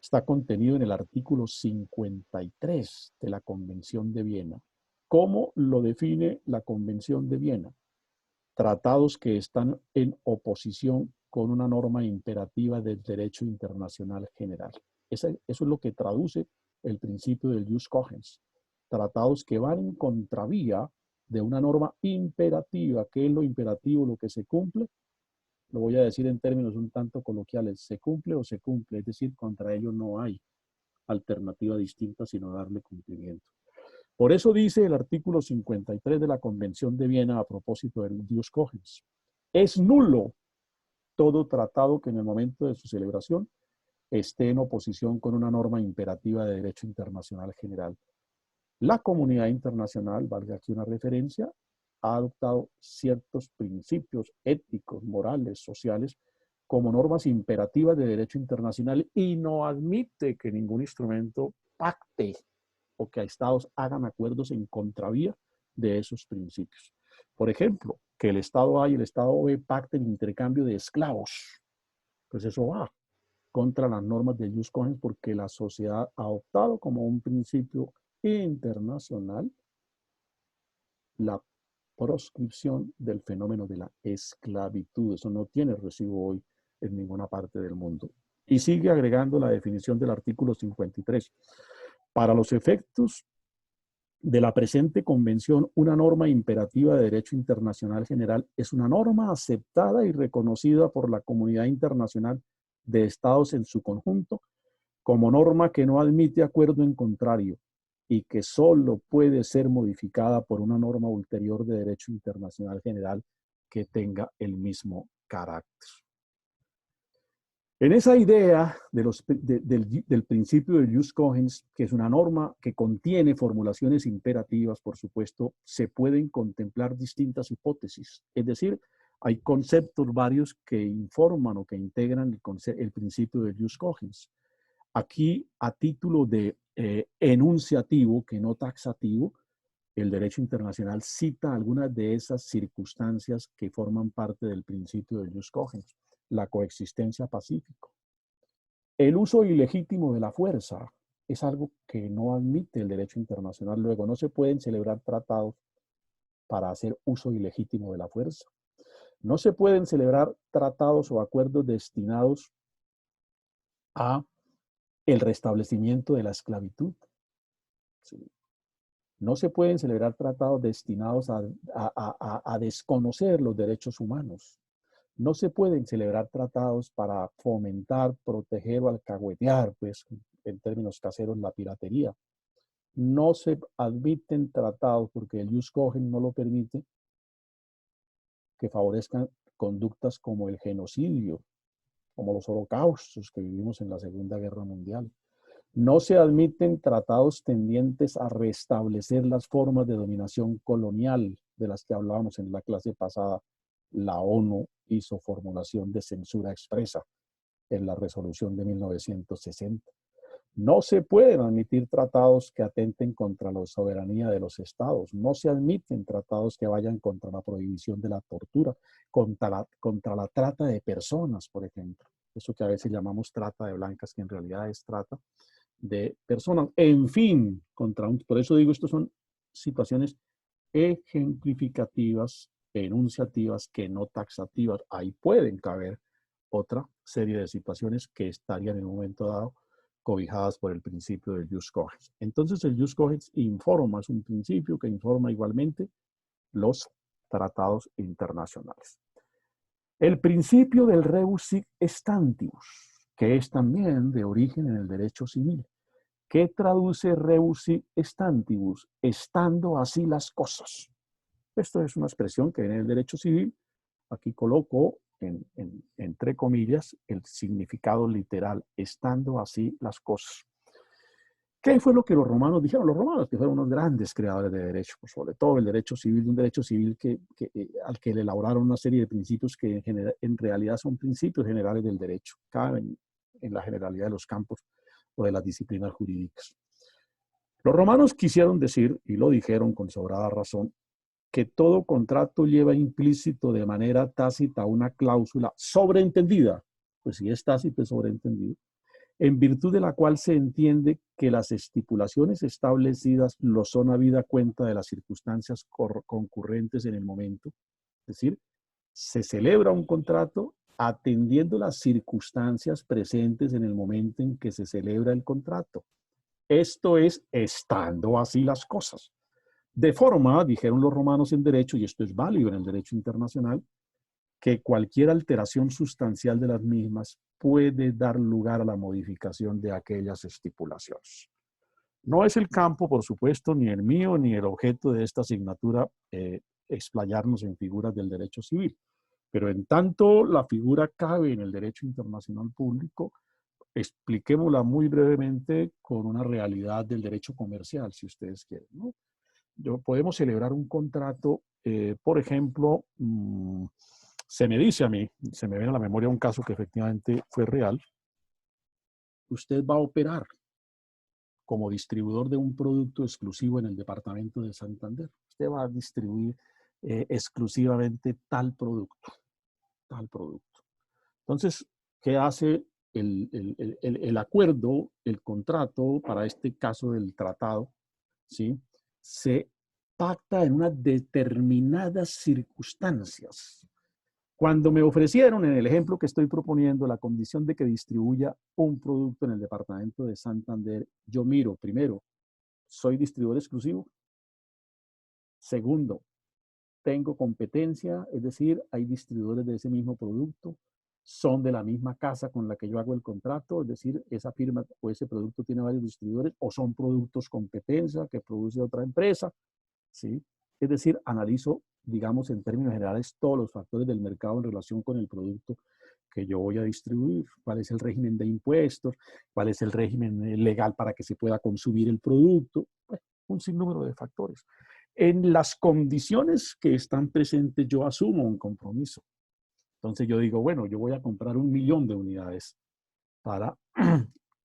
Está contenido en el artículo 53 de la Convención de Viena. ¿Cómo lo define la Convención de Viena? Tratados que están en oposición con una norma imperativa del derecho internacional general. Eso es lo que traduce el principio del jus cogens. Tratados que van en contravía de una norma imperativa. ¿Qué es lo imperativo? Lo que se cumple. Lo voy a decir en términos un tanto coloquiales. Se cumple o se cumple. Es decir, contra ello no hay alternativa distinta sino darle cumplimiento. Por eso dice el artículo 53 de la Convención de Viena a propósito del jus cogens. Es nulo todo tratado que en el momento de su celebración esté en oposición con una norma imperativa de derecho internacional general. La comunidad internacional, valga aquí una referencia, ha adoptado ciertos principios éticos, morales, sociales, como normas imperativas de derecho internacional y no admite que ningún instrumento pacte o que Estados hagan acuerdos en contravía de esos principios. Por ejemplo, que el Estado A y el Estado B pacten intercambio de esclavos. Pues eso va contra las normas del jus cogens porque la sociedad ha adoptado como un principio internacional la proscripción del fenómeno de la esclavitud. Eso no tiene recibo hoy en ninguna parte del mundo. Y sigue agregando la definición del artículo 53. Para los efectos de la presente convención, una norma imperativa de derecho internacional general es una norma aceptada y reconocida por la comunidad internacional de estados en su conjunto como norma que no admite acuerdo en contrario y que solo puede ser modificada por una norma ulterior de derecho internacional general que tenga el mismo carácter. En esa idea del principio del jus cogens, que es una norma que contiene formulaciones imperativas, por supuesto, se pueden contemplar distintas hipótesis. Es decir, hay conceptos varios que informan o que integran el principio del jus cogens. Aquí, a título de enunciativo, que no taxativo, el derecho internacional cita algunas de esas circunstancias que forman parte del principio del jus cogens. La coexistencia pacífica. El uso ilegítimo de la fuerza es algo que no admite el derecho internacional. Luego, no se pueden celebrar tratados para hacer uso ilegítimo de la fuerza. No se pueden celebrar tratados o acuerdos destinados a el restablecimiento de la esclavitud. Sí. No se pueden celebrar tratados destinados a desconocer los derechos humanos. No se pueden celebrar tratados para fomentar, proteger o alcahuetear, pues en términos caseros, la piratería. No se admiten tratados porque el jus cogens no lo permite que favorezcan conductas como el genocidio, como los holocaustos que vivimos en la Segunda Guerra Mundial. No se admiten tratados tendientes a restablecer las formas de dominación colonial de las que hablábamos en la clase pasada. La ONU hizo formulación de censura expresa en la resolución de 1960. No se pueden admitir tratados que atenten contra la soberanía de los estados. No se admiten tratados que vayan contra la prohibición de la tortura, contra la trata de personas, por ejemplo. Eso que a veces llamamos trata de blancas, que en realidad es trata de personas. En fin, por eso digo, estas son situaciones ejemplificativas, enunciativas, que no taxativas. Ahí pueden caber otra serie de situaciones que estarían en un momento dado cobijadas por el principio del jus cogens. Entonces el jus cogens informa, es un principio que informa igualmente los tratados internacionales. El principio del rebus sic stantibus, que es también de origen en el derecho civil. ¿Qué traduce rebus sic stantibus? Estando así las cosas. Esto es una expresión que viene del derecho civil. Aquí coloco entre comillas el significado literal, estando así las cosas. ¿Qué fue lo que los romanos dijeron? Los romanos, que fueron unos grandes creadores de derecho, pues sobre todo el derecho civil, un derecho civil al que le elaboraron una serie de principios que en realidad son principios generales del derecho, caben en la generalidad de los campos o de las disciplinas jurídicas. Los romanos quisieron decir, y lo dijeron con sobrada razón, que todo contrato lleva implícito de manera tácita una cláusula sobreentendida, pues si es tácito es sobreentendido, en virtud de la cual se entiende que las estipulaciones establecidas lo son habida cuenta de las circunstancias concurrentes en el momento. Es decir, se celebra un contrato atendiendo las circunstancias presentes en el momento en que se celebra el contrato. Esto es estando así las cosas. De forma, dijeron los romanos en derecho, y esto es válido en el derecho internacional, que cualquier alteración sustancial de las mismas puede dar lugar a la modificación de aquellas estipulaciones. No es el campo, por supuesto, ni el mío, ni el objeto de esta asignatura explayarnos en figuras del derecho civil. Pero en tanto la figura cabe en el derecho internacional público, expliquémosla muy brevemente con una realidad del derecho comercial, si ustedes quieren, ¿no? Podemos celebrar un contrato, por ejemplo, se me dice a mí, se me viene a la memoria un caso que efectivamente fue real. Usted va a operar como distribuidor de un producto exclusivo en el departamento de Santander. Usted va a distribuir exclusivamente tal producto, tal producto. Entonces, ¿qué hace el acuerdo, el contrato, para este caso del tratado? ¿Sí? Se pacta en unas determinadas circunstancias. Cuando me ofrecieron, en el ejemplo que estoy proponiendo, la condición de que distribuya un producto en el departamento de Santander, yo miro, primero, ¿soy distribuidor exclusivo? Segundo, ¿tengo competencia? Es decir, ¿hay distribuidores de ese mismo producto? ¿Son de la misma casa con la que yo hago el contrato? Es decir, esa firma o ese producto tiene varios distribuidores, o son productos competencia que produce otra empresa, ¿sí? Es decir, analizo, digamos, en términos generales, todos los factores del mercado en relación con el producto que yo voy a distribuir. ¿Cuál es el régimen de impuestos? ¿Cuál es el régimen legal para que se pueda consumir el producto? Bueno, un sinnúmero de factores. En las condiciones que están presentes, yo asumo un compromiso. Entonces yo digo, bueno, yo voy a comprar 1 millón de unidades para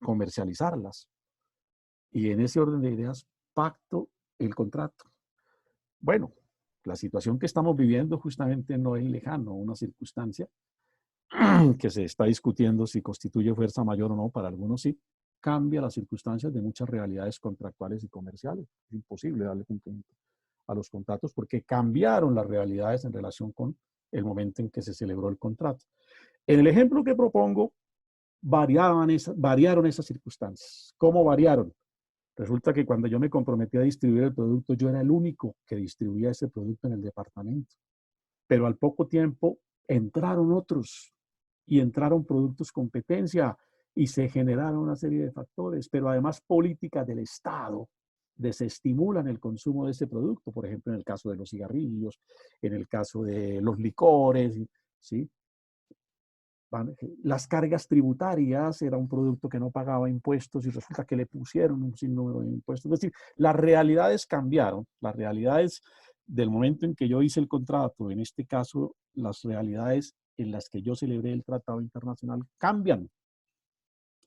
comercializarlas. Y en ese orden de ideas, pacto el contrato. Bueno, la situación que estamos viviendo justamente no es lejano, una circunstancia que se está discutiendo si constituye fuerza mayor o no, para algunos sí, cambia las circunstancias de muchas realidades contractuales y comerciales. Es imposible darle cumplimiento a los contratos porque cambiaron las realidades en relación con el momento en que se celebró el contrato. En el ejemplo que propongo, variaron esas circunstancias. ¿Cómo variaron? Resulta que cuando yo me comprometí a distribuir el producto, yo era el único que distribuía ese producto en el departamento. Pero al poco tiempo entraron otros y entraron productos competencia y se generaron una serie de factores, pero además políticas del Estado desestimulan el consumo de ese producto, por ejemplo, en el caso de los cigarrillos, en el caso de los licores, ¿sí? Las cargas tributarias, era un producto que no pagaba impuestos y resulta que le pusieron un sinnúmero de impuestos. Es decir, las realidades cambiaron, las realidades del momento en que yo hice el contrato, en este caso, las realidades en las que yo celebré el tratado internacional cambian.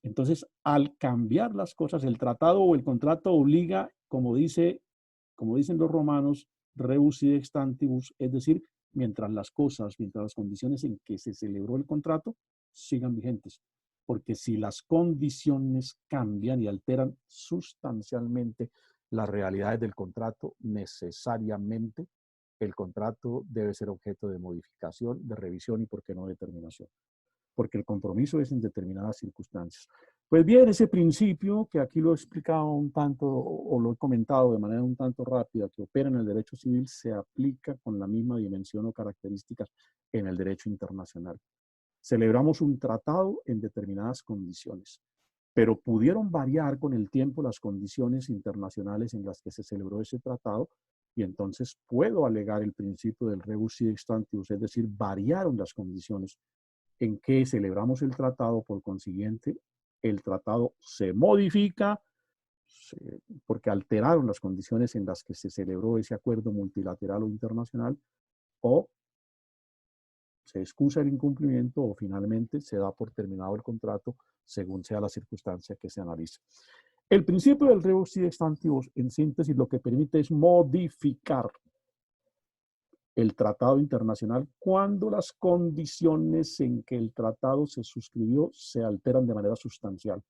Entonces, al cambiar las cosas, el tratado o el contrato obliga, como dicen los romanos, rebus id extantibus, es decir, mientras las condiciones en que se celebró el contrato sigan vigentes. Porque si las condiciones cambian y alteran sustancialmente las realidades del contrato, necesariamente el contrato debe ser objeto de modificación, de revisión y, ¿por qué no, de terminación? Porque el compromiso es en determinadas circunstancias. Pues bien, ese principio, que aquí lo he explicado un tanto, o lo he comentado de manera un tanto rápida, que opera en el derecho civil, se aplica con la misma dimensión o características en el derecho internacional. Celebramos un tratado en determinadas condiciones, pero pudieron variar con el tiempo las condiciones internacionales en las que se celebró ese tratado, y entonces puedo alegar el principio del rebus id extantibus, es decir, variaron las condiciones en que celebramos el tratado, por consiguiente, el tratado se modifica porque alteraron las condiciones en las que se celebró ese acuerdo multilateral o internacional, o se excusa el incumplimiento o finalmente se da por terminado el contrato según sea la circunstancia que se analice. El principio del rebus id extantibus, en síntesis, lo que permite es modificar el tratado internacional cuando las condiciones en que el tratado se suscribió se alteran de manera sustancial,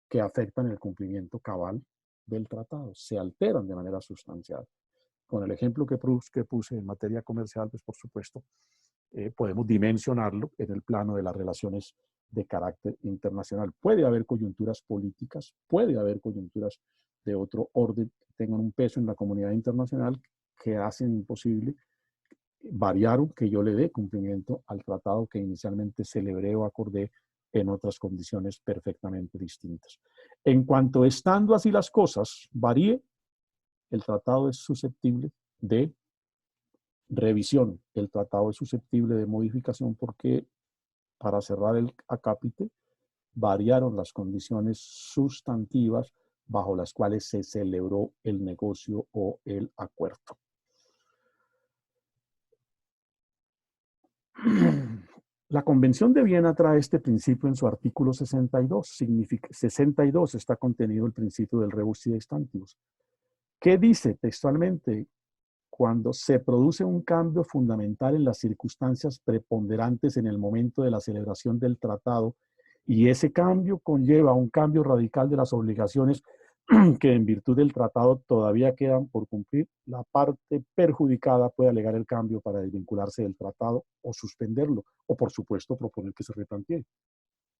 que afectan el cumplimiento cabal del tratado, se alteran de manera sustancial. Con el ejemplo que puse en materia comercial, pues por supuesto, podemos dimensionarlo en el plano de las relaciones de carácter internacional. Puede haber coyunturas políticas, puede haber coyunturas de otro orden que tengan un peso en la comunidad internacional que hacen imposible variaron que yo le dé cumplimiento al tratado que inicialmente celebré o acordé en otras condiciones perfectamente distintas. En cuanto estando así las cosas varíe, el tratado es susceptible de revisión, el tratado es susceptible de modificación porque, para cerrar el acápite, variaron las condiciones sustantivas bajo las cuales se celebró el negocio o el acuerdo. La Convención de Viena trae este principio en su artículo 62. 62 está contenido el principio del rebus id extantibus. ¿Qué dice textualmente? cuando se produce un cambio fundamental en las circunstancias preponderantes en el momento de la celebración del tratado, y ese cambio conlleva un cambio radical de las obligaciones que en virtud del tratado todavía quedan por cumplir, la parte perjudicada puede alegar el cambio para desvincularse del tratado o suspenderlo, o por supuesto proponer que se replantee,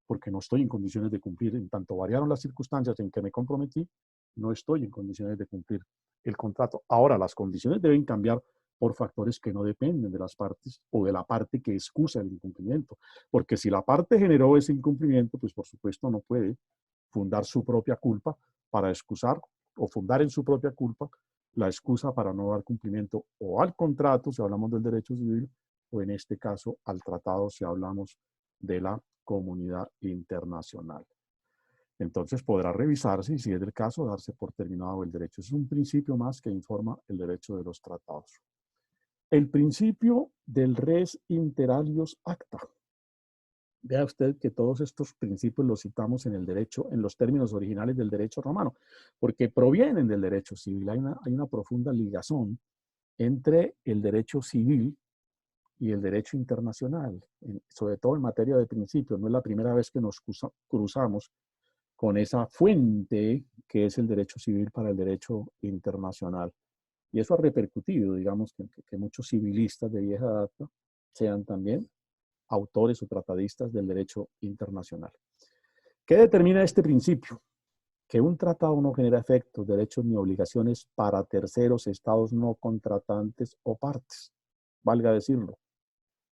porque no estoy en condiciones de cumplir. En tanto variaron las circunstancias en que me comprometí, no estoy en condiciones de cumplir el contrato. Ahora, las condiciones deben cambiar por factores que no dependen de las partes o de la parte que excusa el incumplimiento, porque si la parte generó ese incumplimiento, pues por supuesto no puede fundar su propia culpa para excusar, o fundar en su propia culpa la excusa para no dar cumplimiento o al contrato, si hablamos del derecho civil, o en este caso al tratado, si hablamos de la comunidad internacional. Entonces podrá revisarse y, si es del caso, darse por terminado el derecho. Es un principio más que informa el derecho de los tratados. El principio del res inter alios acta. Vea usted que todos estos principios los citamos en el derecho, en los términos originales del derecho romano, porque provienen del derecho civil. Hay una profunda ligazón entre el derecho civil y el derecho internacional, sobre todo en materia de principios. No es la primera vez que nos cruzamos con esa fuente que es el derecho civil para el derecho internacional. Y eso ha repercutido, digamos, que muchos civilistas de vieja data sean también autores o tratadistas del derecho internacional. ¿Qué determina este principio? Que un tratado no genera efectos, derechos ni obligaciones para terceros, estados no contratantes o partes. Valga decirlo,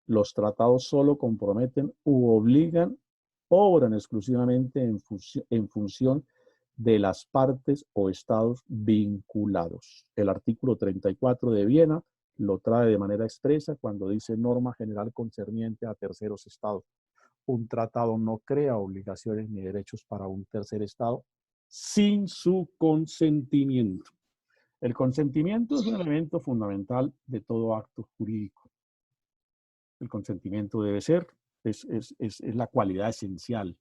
los tratados solo comprometen u obligan, obran exclusivamente en función de las partes o estados vinculados. El artículo 34 de Viena lo trae de manera expresa cuando dice norma general concerniente a terceros estados. Un tratado no crea obligaciones ni derechos para un tercer estado sin su consentimiento. El consentimiento es un elemento fundamental de todo acto jurídico. El consentimiento debe ser, es la cualidad esencial.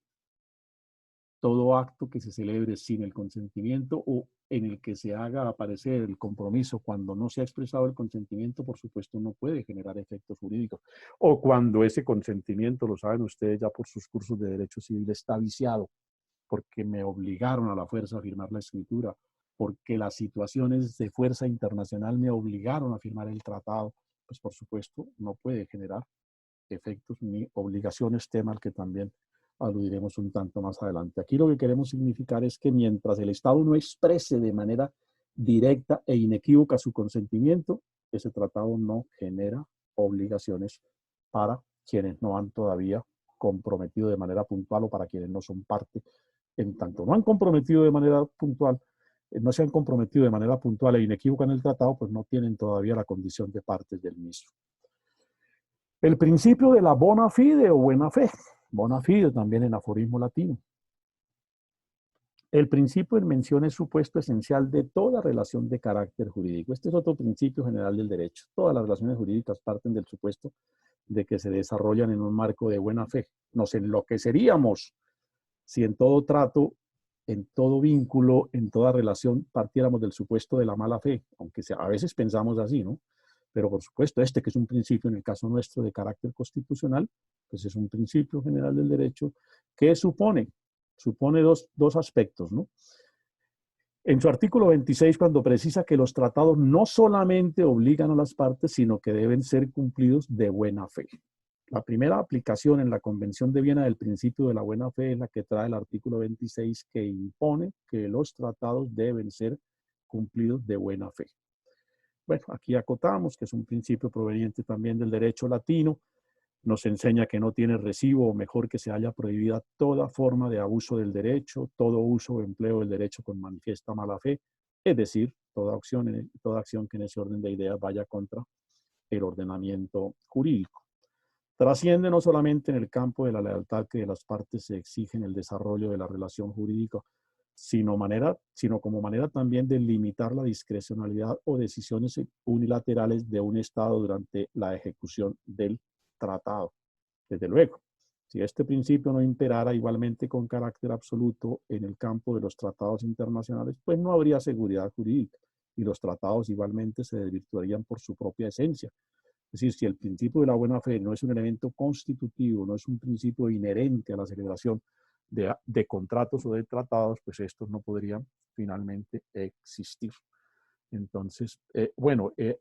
Todo acto que se celebre sin el consentimiento o en el que se haga aparecer el compromiso cuando no se ha expresado el consentimiento, por supuesto, no puede generar efectos jurídicos. O cuando ese consentimiento, lo saben ustedes ya por sus cursos de derecho civil, está viciado, porque me obligaron a la fuerza a firmar la escritura, porque las situaciones de fuerza internacional me obligaron a firmar el tratado, pues por supuesto no puede generar efectos ni obligaciones, tema al que también aludiremos un tanto más adelante. Aquí lo que queremos significar es que mientras el Estado no exprese de manera directa e inequívoca su consentimiento, ese tratado no genera obligaciones para quienes no han todavía comprometido de manera puntual o para quienes no son parte. En tanto no han comprometido de manera puntual, no se han comprometido de manera puntual e inequívoca en el tratado, pues no tienen todavía la condición de partes del mismo. El principio de la bona fide o buena fe. Bona fide también en aforismo latino. El principio en mención es supuesto esencial de toda relación de carácter jurídico. Este es otro principio general del derecho. Todas las relaciones jurídicas parten del supuesto de que se desarrollan en un marco de buena fe. Nos enloqueceríamos si en todo trato, en todo vínculo, en toda relación partiéramos del supuesto de la mala fe, aunque a veces pensamos así, ¿no? Pero por supuesto, este que es un principio en el caso nuestro de carácter constitucional, pues es un principio general del derecho que supone dos aspectos, ¿no? En su artículo 26, cuando precisa que los tratados no solamente obligan a las partes, sino que deben ser cumplidos de buena fe. La primera aplicación en la Convención de Viena del principio de la buena fe es la que trae el artículo 26, que impone que los tratados deben ser cumplidos de buena fe. Bueno, aquí acotamos que es un principio proveniente también del derecho latino. Nos enseña que no tiene recibo, o mejor que se haya prohibida toda forma de abuso del derecho, todo uso o empleo del derecho con manifiesta mala fe, es decir, toda acción que en ese orden de ideas vaya contra el ordenamiento jurídico. Trasciende no solamente en el campo de la lealtad que de las partes se exige en el desarrollo de la relación jurídica, sino como manera también de limitar la discrecionalidad o decisiones unilaterales de un Estado durante la ejecución del tratado. Desde luego, si este principio no imperara igualmente con carácter absoluto en el campo de los tratados internacionales, pues no habría seguridad jurídica. y los tratados igualmente se desvirtuarían por su propia esencia. Es decir, si el principio de la buena fe no es un elemento constitutivo, no es un principio inherente a la celebración de contratos o de tratados, pues estos no podrían finalmente existir. Entonces,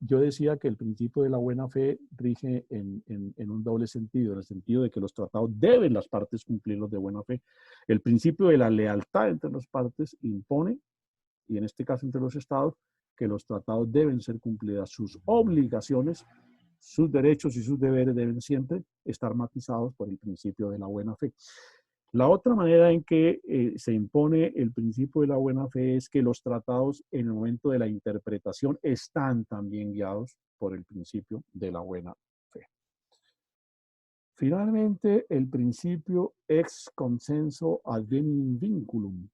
yo decía que el principio de la buena fe rige en un doble sentido, en el sentido de que los tratados deben las partes cumplirlos de buena fe. El principio de la lealtad entre las partes impone, y en este caso entre los estados, que los tratados deben ser cumplidas. Sus obligaciones, sus derechos y sus deberes deben siempre estar matizados por el principio de la buena fe. La otra manera en que se impone el principio de la buena fe es que los tratados en el momento de la interpretación están también guiados por el principio de la buena fe. Finalmente, el principio ex consenso ad bene vinculum,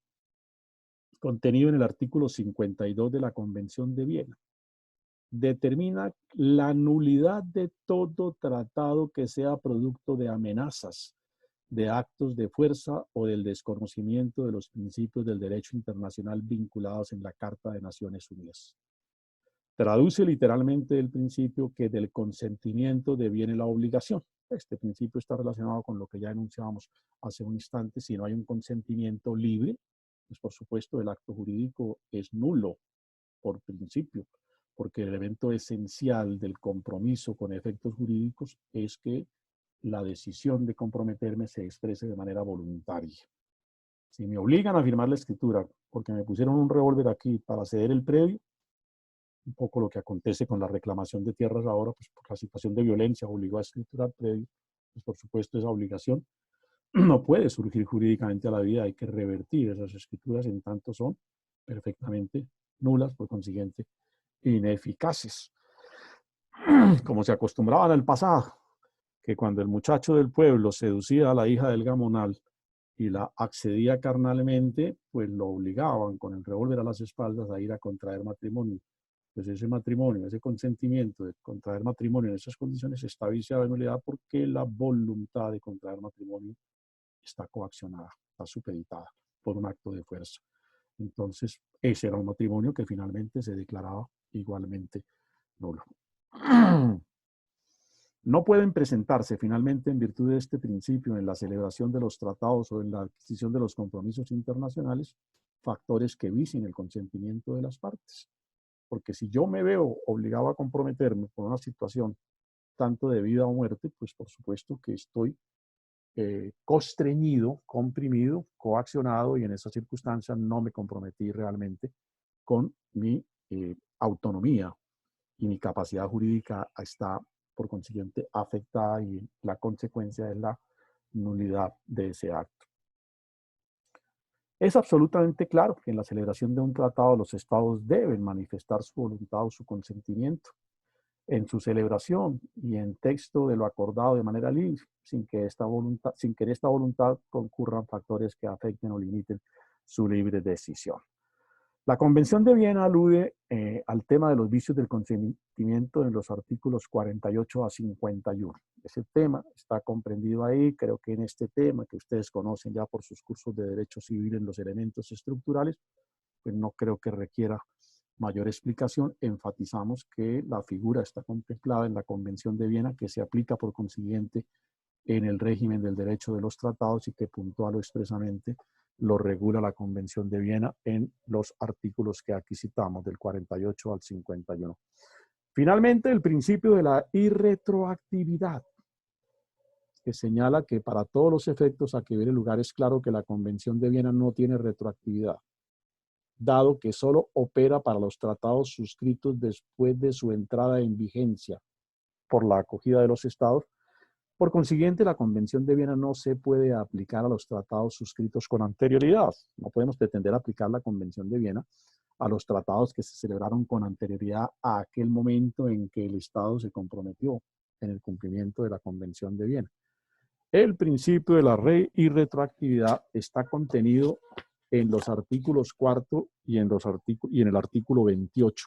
contenido en el artículo 52 de la Convención de Viena, determina la nulidad de todo tratado que sea producto de amenazas, de actos de fuerza o del desconocimiento de los principios del derecho internacional vinculados en la Carta de Naciones Unidas. Traduce literalmente el principio que del consentimiento deviene la obligación. Este principio está relacionado con lo que ya enunciábamos hace un instante. Si no hay un consentimiento libre, pues por supuesto el acto jurídico es nulo por principio, porque el elemento esencial del compromiso con efectos jurídicos es que la decisión de comprometerme se exprese de manera voluntaria. Si me obligan a firmar la escritura porque me pusieron un revólver aquí para ceder el predio, un poco lo que acontece con la reclamación de tierras ahora, pues por la situación de violencia obligó a escriturar predio, pues por supuesto esa obligación no puede surgir jurídicamente a la vida, hay que revertir esas escrituras en tanto son perfectamente nulas, por consiguiente ineficaces. Como se acostumbraba en el pasado, que cuando el muchacho del pueblo seducía a la hija del gamonal y la accedía carnalmente, pues lo obligaban con el revólver a las espaldas a ir a contraer matrimonio. Pues ese matrimonio, ese consentimiento de contraer matrimonio en esas condiciones está viciado en nulidad porque la voluntad de contraer matrimonio está coaccionada, está supeditada por un acto de fuerza. Entonces, ese era un matrimonio que finalmente se declaraba igualmente nulo. No pueden presentarse finalmente en virtud de este principio en la celebración de los tratados o en la adquisición de los compromisos internacionales factores que vicien el consentimiento de las partes. Porque si yo me veo obligado a comprometerme por una situación tanto de vida o muerte, pues por supuesto que estoy constreñido, comprimido, coaccionado y en esa circunstancia no me comprometí realmente con mi autonomía y mi capacidad jurídica está por consiguiente afectada y la consecuencia es la nulidad de ese acto. Es absolutamente claro que en la celebración de un tratado los estados deben manifestar su voluntad o su consentimiento en su celebración y en texto de lo acordado de manera libre, sin que en esta voluntad concurran factores que afecten o limiten su libre decisión. La Convención de Viena alude al tema de los vicios del consentimiento en los artículos 48 a 51. Ese tema está comprendido ahí. Creo que en este tema, que ustedes conocen ya por sus cursos de Derecho Civil en los elementos estructurales, pues no creo que requiera mayor explicación. Enfatizamos que la figura está contemplada en la Convención de Viena, que se aplica por consiguiente en el régimen del derecho de los tratados y que puntual o expresamente lo regula la Convención de Viena en los artículos que aquí citamos, del 48 al 51. Finalmente, el principio de la irretroactividad, que señala que para todos los efectos a que viene lugar es claro que la Convención de Viena no tiene retroactividad, dado que solo opera para los tratados suscritos después de su entrada en vigencia por la acogida de los estados. Por consiguiente, la Convención de Viena no se puede aplicar a los tratados suscritos con anterioridad. No podemos pretender aplicar la Convención de Viena a los tratados que se celebraron con anterioridad a aquel momento en que el Estado se comprometió en el cumplimiento de la Convención de Viena. El principio de la irretroactividad está contenido en los artículos 4 y en el artículo 28.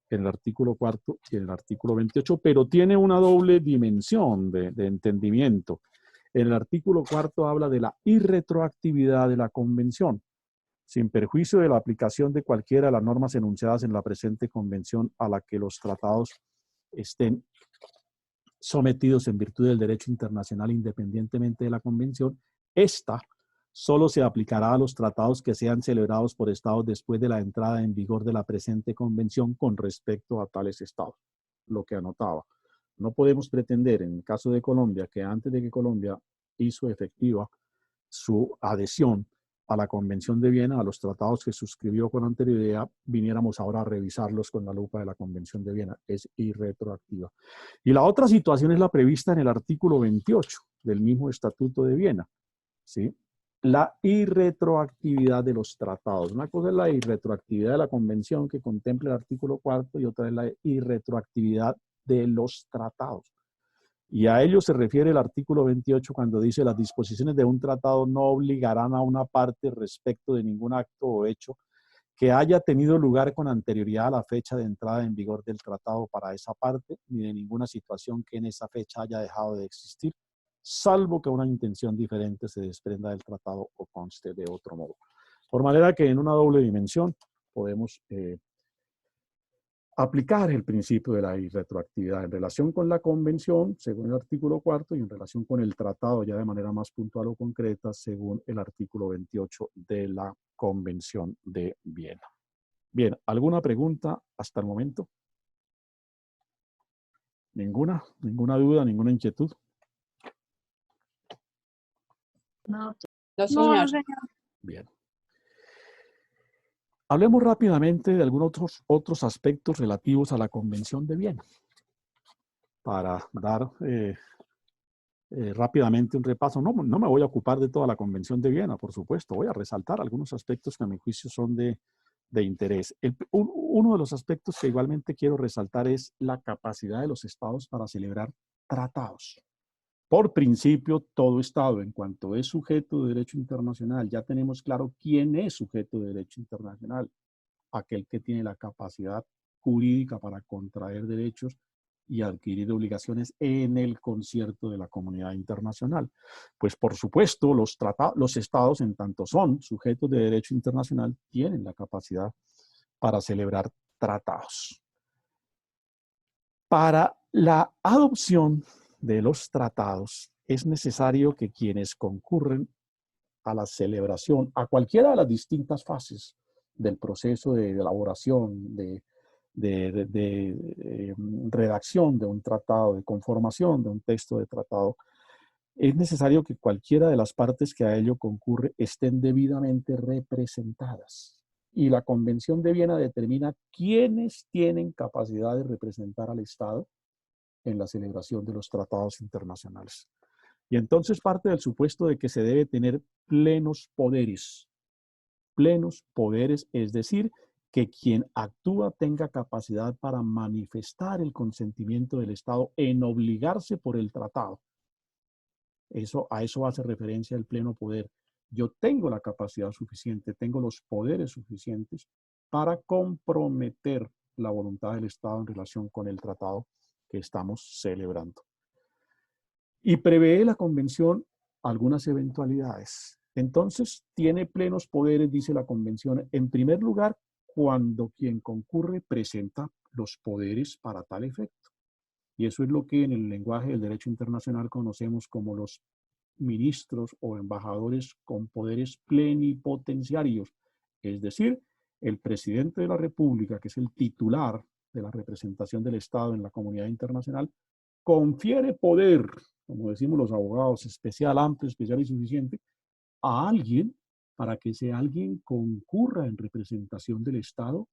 En el artículo 4 y en el artículo 28, pero tiene una doble dimensión de entendimiento. En el artículo 4 habla de la irretroactividad de la Convención. sin perjuicio de la aplicación de cualquiera de las normas enunciadas en la presente convención a la que los tratados estén sometidos en virtud del derecho internacional independientemente de la convención, esta solo se aplicará a los tratados que sean celebrados por estados después de la entrada en vigor de la presente convención con respecto a tales estados. Lo que anotaba. No podemos pretender, en el caso de Colombia, que antes de que Colombia hizo efectiva su adhesión a la Convención de Viena, a los tratados que suscribió con anterioridad, viniéramos ahora a revisarlos con la lupa de la Convención de Viena. Es irretroactiva. Y la otra situación es la prevista en el artículo 28 del mismo Estatuto de Viena, ¿sí? La irretroactividad de los tratados. Una cosa es la irretroactividad de la Convención que contempla el artículo 4 y otra es la irretroactividad de los tratados. Y a ello se refiere el artículo 28 cuando dice: las disposiciones de un tratado no obligarán a una parte respecto de ningún acto o hecho que haya tenido lugar con anterioridad a la fecha de entrada en vigor del tratado para esa parte, ni de ninguna situación que en esa fecha haya dejado de existir, salvo que una intención diferente se desprenda del tratado o conste de otro modo. Por manera que en una doble dimensión podemos aplicar el principio de la irretroactividad en relación con la convención, según el artículo 4, y en relación con el tratado, ya de manera más puntual o concreta, según el artículo 28 de la Convención de Viena. Bien, ¿alguna pregunta hasta el momento? ¿Ninguna? ¿Ninguna duda? ¿Ninguna inquietud? No, No, señor. Bien. Hablemos rápidamente de algunos otros aspectos relativos a la Convención de Viena, para dar rápidamente un repaso. No me voy a ocupar de toda la Convención de Viena, por supuesto. Voy a resaltar algunos aspectos que a mi juicio son de interés. Uno de los aspectos que igualmente quiero resaltar es la capacidad de los estados para celebrar tratados. Por principio, todo Estado, en cuanto es sujeto de derecho internacional, ya tenemos claro quién es sujeto de derecho internacional: aquel que tiene la capacidad jurídica para contraer derechos y adquirir obligaciones en el concierto de la comunidad internacional. Pues por supuesto, los estados, en tanto son sujetos de derecho internacional, tienen la capacidad para celebrar tratados. Para la adopción de los tratados es necesario que quienes concurren a la celebración, a cualquiera de las distintas fases del proceso de elaboración, de redacción de un tratado, de conformación de un texto de tratado, es necesario que cualquiera de las partes que a ello concurre estén debidamente representadas. Y la Convención de Viena determina quiénes tienen capacidad de representar al Estado en la celebración de los tratados internacionales. Y entonces parte del supuesto de que se debe tener plenos poderes, es decir, que quien actúa tenga capacidad para manifestar el consentimiento del Estado en obligarse por el tratado. A eso hace referencia el pleno poder. Yo tengo la capacidad suficiente, tengo los poderes suficientes para comprometer la voluntad del Estado en relación con el tratado que estamos celebrando. Y prevé la Convención algunas eventualidades. Entonces, tiene plenos poderes, dice la Convención, en primer lugar, cuando quien concurre presenta los poderes para tal efecto. Y eso es lo que en el lenguaje del derecho internacional conocemos como los ministros o embajadores con poderes plenipotenciarios. Es decir, el presidente de la República, que es el titular de la representación del Estado en la comunidad internacional, confiere poder, como decimos los abogados, especial, amplio, especial y suficiente, a alguien para que ese alguien concurra en representación del Estado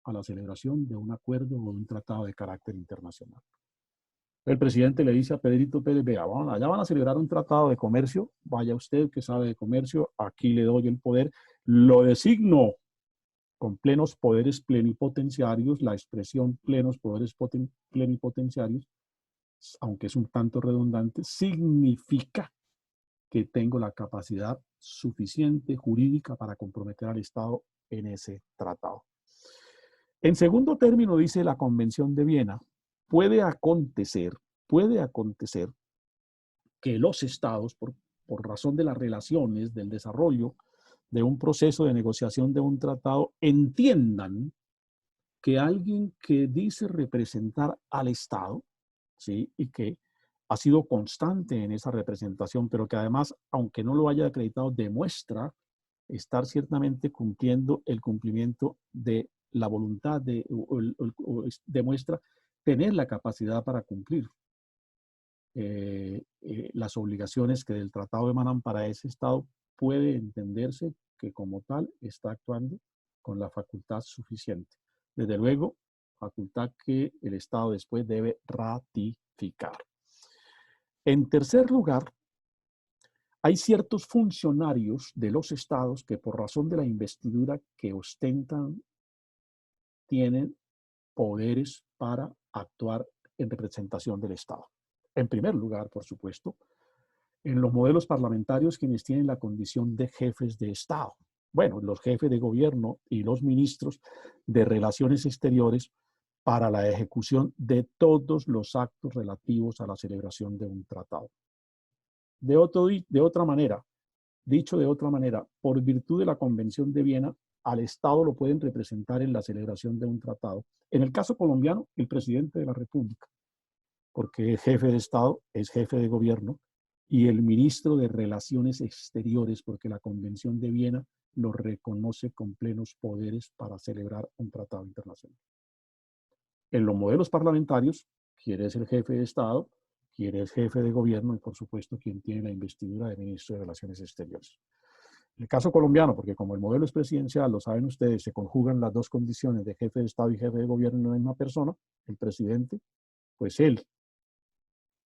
a la celebración de un acuerdo o un tratado de carácter internacional. El presidente le dice a Pedrito Pérez: vea, allá van a celebrar un tratado de comercio, vaya usted que sabe de comercio, aquí le doy el poder, lo designo con plenos poderes plenipotenciarios. La expresión plenos poderes plenipotenciarios, aunque es un tanto redundante, significa que tengo la capacidad suficiente jurídica para comprometer al Estado en ese tratado. En segundo término, dice la Convención de Viena, puede acontecer que los estados, por razón de las relaciones, del desarrollo de un proceso de negociación de un tratado entiendan que alguien que dice representar al Estado, ¿sí? Y que ha sido constante en esa representación, pero que además, aunque no lo haya acreditado, demuestra estar ciertamente cumpliendo el cumplimiento de la voluntad, demuestra tener la capacidad para cumplir las obligaciones que del tratado emanan para ese Estado, puede entenderse que como tal está actuando con la facultad suficiente. Desde luego, facultad que el Estado después debe ratificar. En tercer lugar, hay ciertos funcionarios de los estados que por razón de la investidura que ostentan tienen poderes para actuar en representación del Estado. En primer lugar, por supuesto, en los modelos parlamentarios quienes tienen la condición de jefes de Estado. Bueno, los jefes de gobierno y los ministros de Relaciones Exteriores para la ejecución de todos los actos relativos a la celebración de un tratado. Dicho de otra manera, por virtud de la Convención de Viena, al Estado lo pueden representar en la celebración de un tratado. En el caso colombiano, el presidente de la República, porque el jefe de Estado es jefe de gobierno, y el ministro de Relaciones Exteriores, porque la Convención de Viena lo reconoce con plenos poderes para celebrar un tratado internacional. En los modelos parlamentarios, quien es el jefe de Estado, quien es jefe de gobierno y, por supuesto, quien tiene la investidura de ministro de Relaciones Exteriores. En el caso colombiano, porque como el modelo es presidencial, lo saben ustedes, se conjugan las dos condiciones de jefe de Estado y jefe de gobierno en la misma persona, el presidente, pues él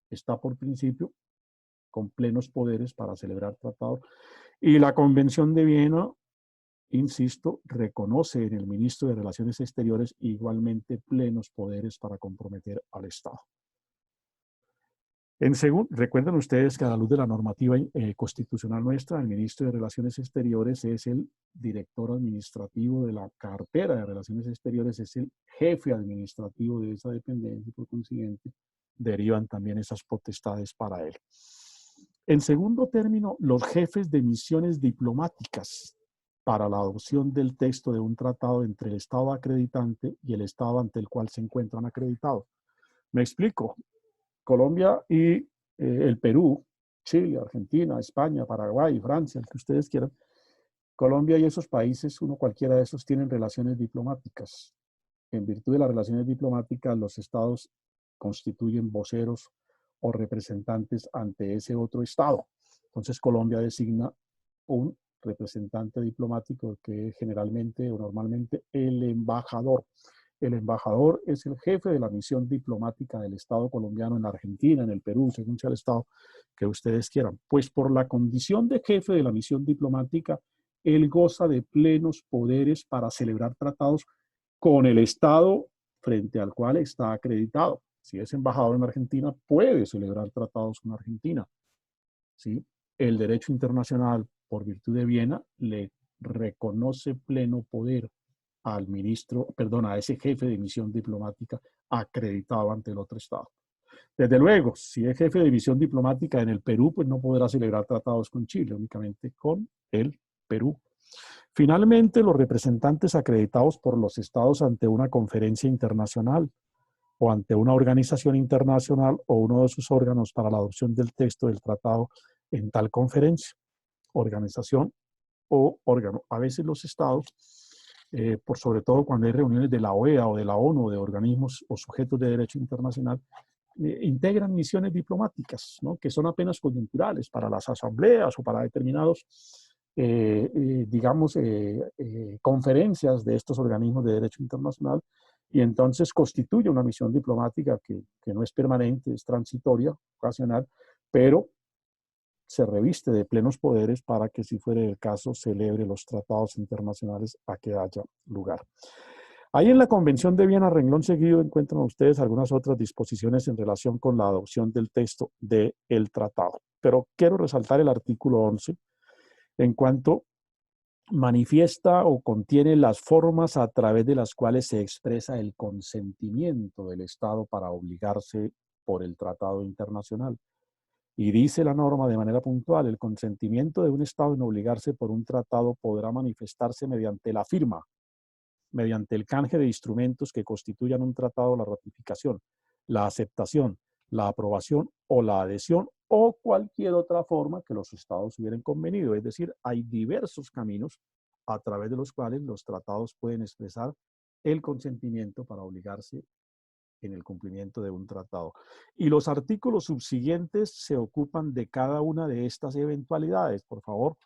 está por principio con plenos poderes para celebrar tratados. Y la Convención de Viena, insisto, reconoce en el ministro de Relaciones Exteriores igualmente plenos poderes para comprometer al Estado. Recuerden ustedes que a la luz de la normativa constitucional nuestra, el ministro de Relaciones Exteriores es el director administrativo de la cartera de Relaciones Exteriores, es el jefe administrativo de esa dependencia y por consiguiente derivan también esas potestades para él. En segundo término, los jefes de misiones diplomáticas para la adopción del texto de un tratado entre el Estado acreditante y el Estado ante el cual se encuentran acreditados. Me explico. Colombia y el Perú, Chile, Argentina, España, Paraguay, Francia, el que ustedes quieran. Colombia y esos países, cualquiera de esos, tienen relaciones diplomáticas. En virtud de las relaciones diplomáticas, los estados constituyen voceros o representantes ante ese otro estado. Entonces, Colombia designa un representante diplomático que es generalmente o normalmente el embajador. El embajador es el jefe de la misión diplomática del Estado colombiano en Argentina, en el Perú, según sea el Estado que ustedes quieran. Pues por la condición de jefe de la misión diplomática, él goza de plenos poderes para celebrar tratados con el Estado frente al cual está acreditado. Si es embajador en Argentina, puede celebrar tratados con Argentina. ¿Sí? El derecho internacional, por virtud de Viena, le reconoce pleno poder al a ese jefe de misión diplomática acreditado ante el otro Estado. Desde luego, si es jefe de misión diplomática en el Perú, pues no podrá celebrar tratados con Chile, únicamente con el Perú. Finalmente, los representantes acreditados por los estados ante una conferencia internacional o ante una organización internacional o uno de sus órganos para la adopción del texto del tratado en tal conferencia, organización o órgano. A veces los estados, por sobre todo cuando hay reuniones de la OEA o de la ONU o de organismos o sujetos de derecho internacional, integran misiones diplomáticas, ¿no? Que son apenas coyunturales para las asambleas o para determinados, conferencias de estos organismos de derecho internacional, y entonces constituye una misión diplomática que no es permanente, es transitoria, ocasional, pero se reviste de plenos poderes para que, si fuera el caso, celebre los tratados internacionales a que haya lugar. Ahí en la Convención de Viena, renglón seguido, encuentran ustedes algunas otras disposiciones en relación con la adopción del texto del tratado. Pero quiero resaltar el artículo 11 en cuanto manifiesta o contiene las formas a través de las cuales se expresa el consentimiento del Estado para obligarse por el tratado internacional. Y dice la norma de manera puntual, el consentimiento de un Estado en obligarse por un tratado podrá manifestarse mediante la firma, mediante el canje de instrumentos que constituyan un tratado, la ratificación, la aceptación, la aprobación o la adhesión o cualquier otra forma que los Estados hubieran convenido. Es decir, hay diversos caminos a través de los cuales los tratados pueden expresar el consentimiento para obligarse en el cumplimiento de un tratado. Y los artículos subsiguientes se ocupan de cada una de estas eventualidades. Por favor,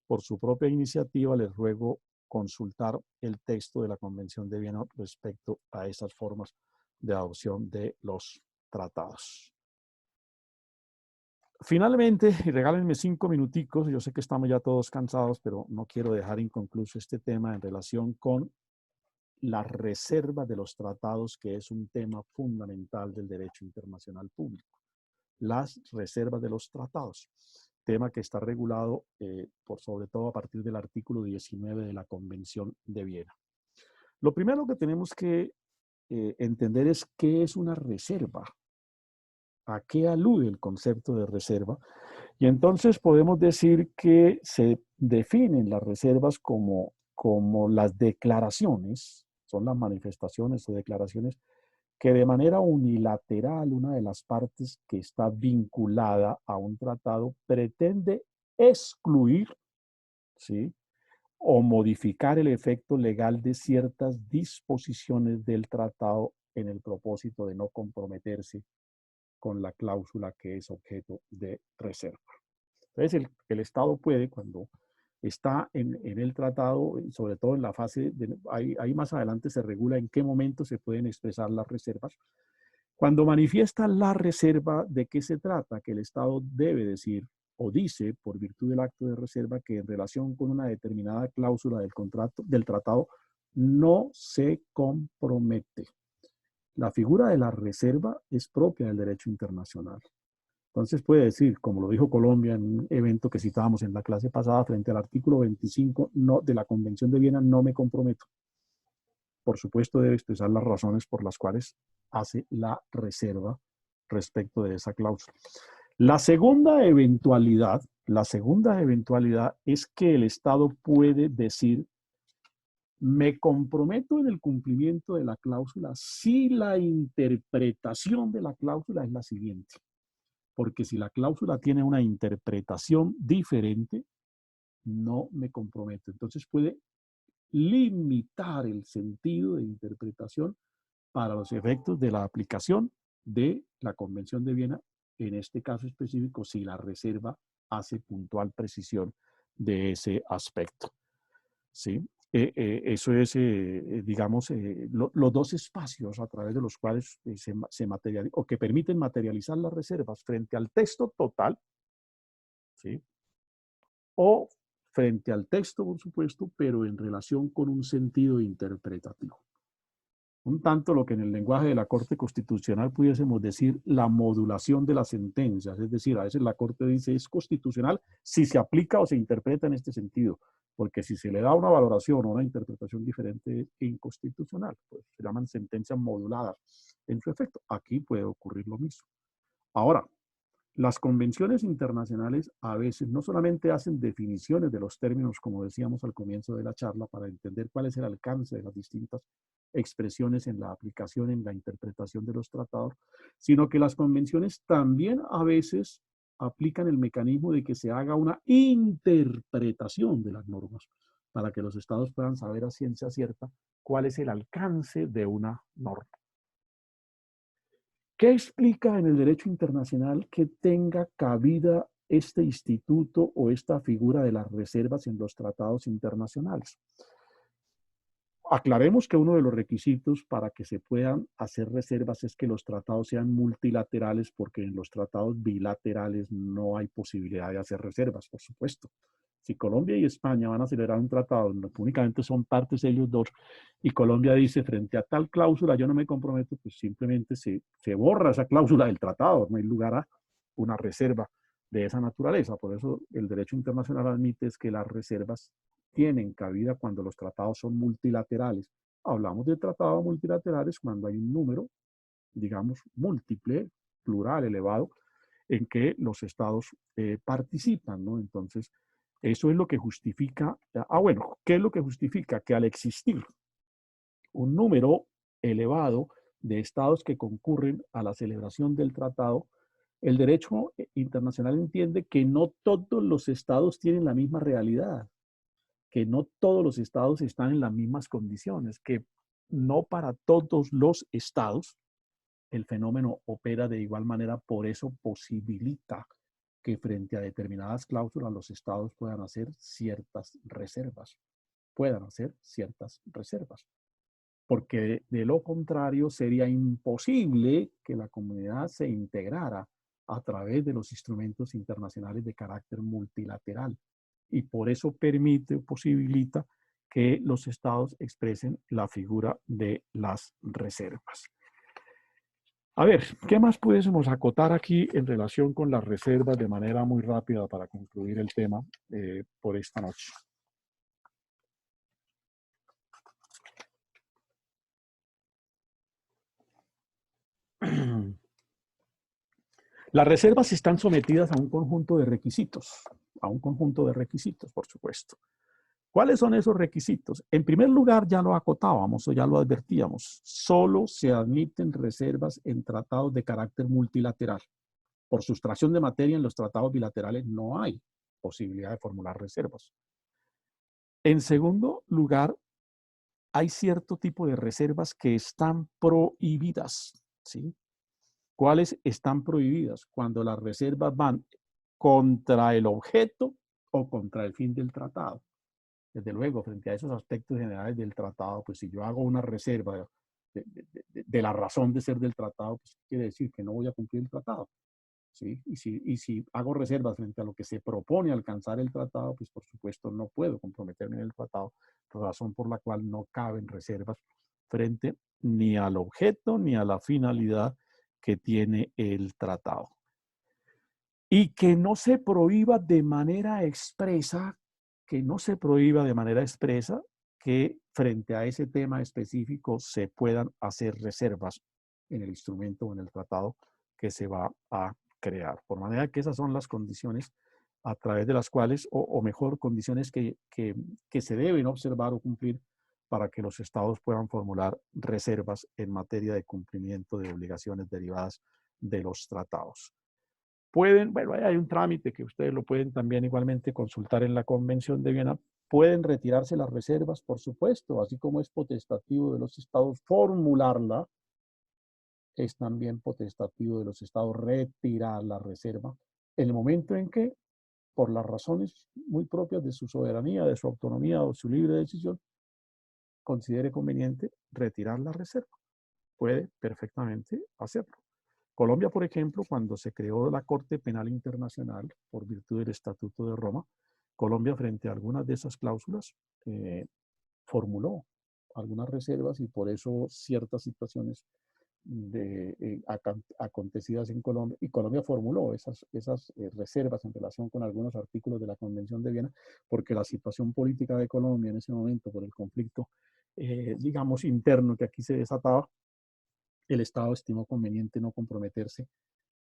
por su propia iniciativa, les ruego consultar el texto de la Convención de Viena respecto a esas formas de adopción de los tratados. Finalmente, y regálenme 5 minuticos, yo sé que estamos ya todos cansados, pero no quiero dejar inconcluso este tema en relación con la reserva de los tratados, que es un tema fundamental del derecho internacional público. Las reservas de los tratados, tema que está regulado por sobre todo a partir del artículo 19 de la Convención de Viena. Lo primero que tenemos que entender es qué es una reserva, a qué alude el concepto de reserva, y entonces podemos decir que se definen las reservas como las declaraciones, son las manifestaciones o declaraciones que de manera unilateral una de las partes que está vinculada a un tratado pretende excluir, ¿sí?, o modificar el efecto legal de ciertas disposiciones del tratado en el propósito de no comprometerse con la cláusula que es objeto de reserva. Entonces, el Estado puede, cuando está en el tratado, sobre todo en la fase, ahí más adelante se regula en qué momento se pueden expresar las reservas. Cuando manifiesta la reserva, ¿de qué se trata? Que el Estado debe decir o dice, por virtud del acto de reserva, que en relación con una determinada cláusula del tratado no se compromete. La figura de la reserva es propia del derecho internacional. Entonces puede decir, como lo dijo Colombia en un evento que citábamos en la clase pasada, frente al artículo 25 de la Convención de Viena, no me comprometo. Por supuesto, debe expresar las razones por las cuales hace la reserva respecto de esa cláusula. La segunda eventualidad es que el Estado puede decir, me comprometo en el cumplimiento de la cláusula si la interpretación de la cláusula es la siguiente. Porque si la cláusula tiene una interpretación diferente, no me comprometo. Entonces puede limitar el sentido de interpretación para los efectos de la aplicación de la Convención de Viena, en este caso específico, si la reserva hace puntual precisión de ese aspecto. ¿Sí? Eso es, digamos, los dos espacios a través de los cuales se materializan o que permiten materializar las reservas frente al texto total, ¿sí?, o frente al texto, por supuesto, pero en relación con un sentido interpretativo. Un tanto lo que en el lenguaje de la Corte Constitucional pudiésemos decir la modulación de las sentencias, es decir, a veces la Corte dice es constitucional si se aplica o se interpreta en este sentido, porque si se le da una valoración o una interpretación diferente es inconstitucional, pues se llaman sentencias moduladas en su efecto. Aquí puede ocurrir lo mismo. Ahora, las convenciones internacionales a veces no solamente hacen definiciones de los términos, como decíamos al comienzo de la charla, para entender cuál es el alcance de las distintas expresiones en la aplicación, en la interpretación de los tratados, sino que las convenciones también a veces aplican el mecanismo de que se haga una interpretación de las normas para que los estados puedan saber a ciencia cierta cuál es el alcance de una norma. ¿Qué explica en el derecho internacional que tenga cabida este instituto o esta figura de las reservas en los tratados internacionales? Aclaremos que uno de los requisitos para que se puedan hacer reservas es que los tratados sean multilaterales, porque en los tratados bilaterales no hay posibilidad de hacer reservas, por supuesto. Si Colombia y España van a celebrar un tratado en el que únicamente son partes ellos dos, y Colombia dice, frente a tal cláusula yo no me comprometo, pues simplemente se borra esa cláusula del tratado, no hay lugar a una reserva de esa naturaleza. Por eso el derecho internacional admite es que las reservas tienen cabida cuando los tratados son multilaterales. Hablamos de tratados multilaterales cuando hay un número, digamos, múltiple, plural, elevado, en que los estados participan, ¿no? Entonces, eso es lo que justifica, bueno, ¿qué es lo que justifica? Que al existir un número elevado de estados que concurren a la celebración del tratado, el derecho internacional entiende que no todos los estados tienen la misma realidad, que no todos los estados están en las mismas condiciones, que no para todos los estados el fenómeno opera de igual manera, por eso posibilita que frente a determinadas cláusulas los estados puedan hacer ciertas reservas, porque de lo contrario sería imposible que la comunidad se integrara a través de los instrumentos internacionales de carácter multilateral. Y por eso permite o posibilita que los estados expresen la figura de las reservas. A ver, ¿qué más pudiésemos acotar aquí en relación con las reservas de manera muy rápida para concluir el tema por esta noche? Las reservas están sometidas a un conjunto de requisitos, por supuesto. ¿Cuáles son esos requisitos? En primer lugar, ya lo acotábamos o ya lo advertíamos, solo se admiten reservas en tratados de carácter multilateral. Por sustracción de materia en los tratados bilaterales no hay posibilidad de formular reservas. En segundo lugar, hay cierto tipo de reservas que están prohibidas, ¿sí? ¿Cuáles están prohibidas? Cuando las reservas van contra el objeto o contra el fin del tratado. Desde luego, frente a esos aspectos generales del tratado, pues si yo hago una reserva de la razón de ser del tratado, pues quiere decir que no voy a cumplir el tratado, ¿sí? Y si hago reservas frente a lo que se propone alcanzar el tratado, pues por supuesto no puedo comprometerme en el tratado, razón por la cual no caben reservas frente ni al objeto ni a la finalidad que tiene el tratado. Y que no se prohíba de manera expresa, que frente a ese tema específico se puedan hacer reservas en el instrumento o en el tratado que se va a crear. Por manera que esas son las condiciones a través de las cuales, o mejor, condiciones que se deben observar o cumplir para que los estados puedan formular reservas en materia de cumplimiento de obligaciones derivadas de los tratados. Bueno, hay un trámite que ustedes lo pueden también igualmente consultar en la Convención de Viena. Pueden retirarse las reservas, por supuesto, así como es potestativo de los estados formularla, es también potestativo de los estados retirar la reserva en el momento en que, por las razones muy propias de su soberanía, de su autonomía o su libre decisión, considere conveniente retirar la reserva. Puede perfectamente hacerlo. Colombia, por ejemplo, cuando se creó la Corte Penal Internacional por virtud del Estatuto de Roma, Colombia, frente a algunas de esas cláusulas, formuló algunas reservas y por eso ciertas situaciones acontecidas en Colombia, y Colombia formuló esas reservas en relación con algunos artículos de la Convención de Viena, porque la situación política de Colombia en ese momento, por el conflicto, digamos, interno que aquí se desataba, el Estado estimó conveniente no comprometerse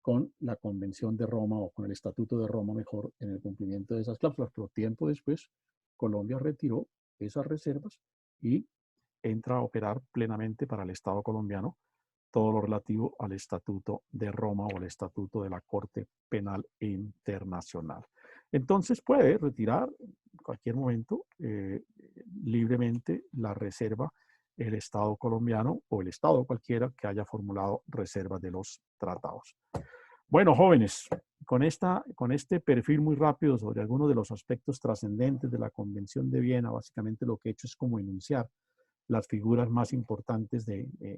con la Convención de Roma o con el Estatuto de Roma, mejor, en el cumplimiento de esas cláusulas. Pero tiempo después, Colombia retiró esas reservas y entra a operar plenamente para el Estado colombiano todo lo relativo al Estatuto de Roma o al Estatuto de la Corte Penal Internacional. Entonces puede retirar en cualquier momento libremente la reserva el Estado colombiano o el Estado cualquiera que haya formulado reservas de los tratados. Bueno, jóvenes, con este perfil muy rápido sobre algunos de los aspectos trascendentes de la Convención de Viena, básicamente lo que he hecho es como enunciar las figuras más importantes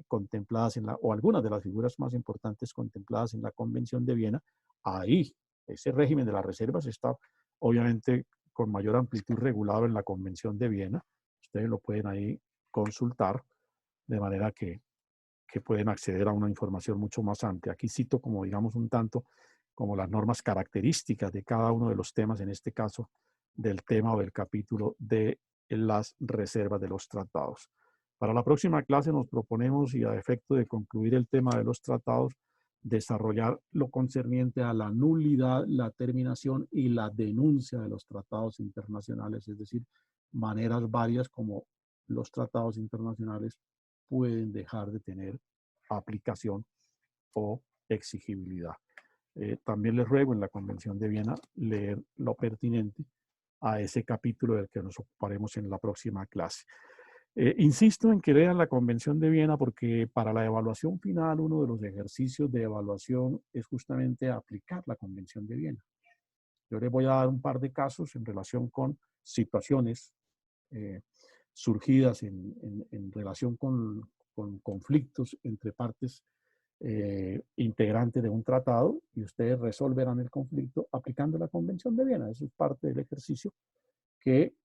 contempladas o algunas de las figuras más importantes contempladas en la Convención de Viena. Ahí, ese régimen de las reservas está obviamente con mayor amplitud regulado en la Convención de Viena. Ustedes lo pueden ahí consultar, de manera que pueden acceder a una información mucho más amplia. Aquí cito como, digamos, un tanto como las normas características de cada uno de los temas, en este caso del tema o del capítulo de las reservas de los tratados. Para la próxima clase nos proponemos, y a efecto de concluir el tema de los tratados, desarrollar lo concerniente a la nulidad, la terminación y la denuncia de los tratados internacionales, es decir, maneras varias como los tratados internacionales pueden dejar de tener aplicación o exigibilidad. También les ruego en la Convención de Viena leer lo pertinente a ese capítulo del que nos ocuparemos en la próxima clase. Insisto en que lean la Convención de Viena porque para la evaluación final uno de los ejercicios de evaluación es justamente aplicar la Convención de Viena. Yo les voy a dar un par de casos en relación con situaciones surgidas en relación con conflictos entre partes integrantes de un tratado y ustedes resolverán el conflicto aplicando la Convención de Viena. Eso es parte del ejercicio que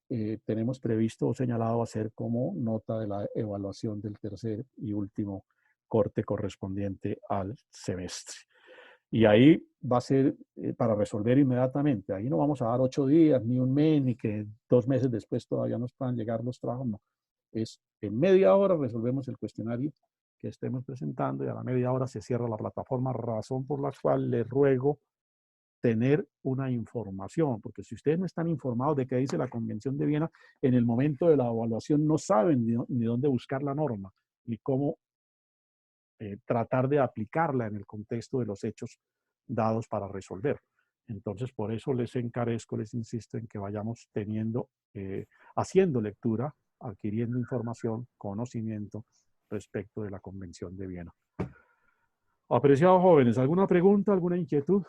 tenemos previsto o señalado hacer como nota de la evaluación del tercer y último corte correspondiente al semestre. Y ahí va a ser para resolver inmediatamente. Ahí no vamos a dar 8 días, ni un mes, ni que 2 meses después todavía nos puedan llegar los trabajos. No. Es en media hora resolvemos el cuestionario que estemos presentando y a la media hora se cierra la plataforma, razón por la cual les ruego tener una información, porque si ustedes no están informados de qué dice la Convención de Viena, en el momento de la evaluación no saben ni dónde buscar la norma, ni cómo tratar de aplicarla en el contexto de los hechos dados para resolver. Entonces, por eso les encarezco, les insisto en que vayamos teniendo, haciendo lectura, adquiriendo información, conocimiento respecto de la Convención de Viena. Apreciados jóvenes, ¿alguna pregunta, alguna inquietud,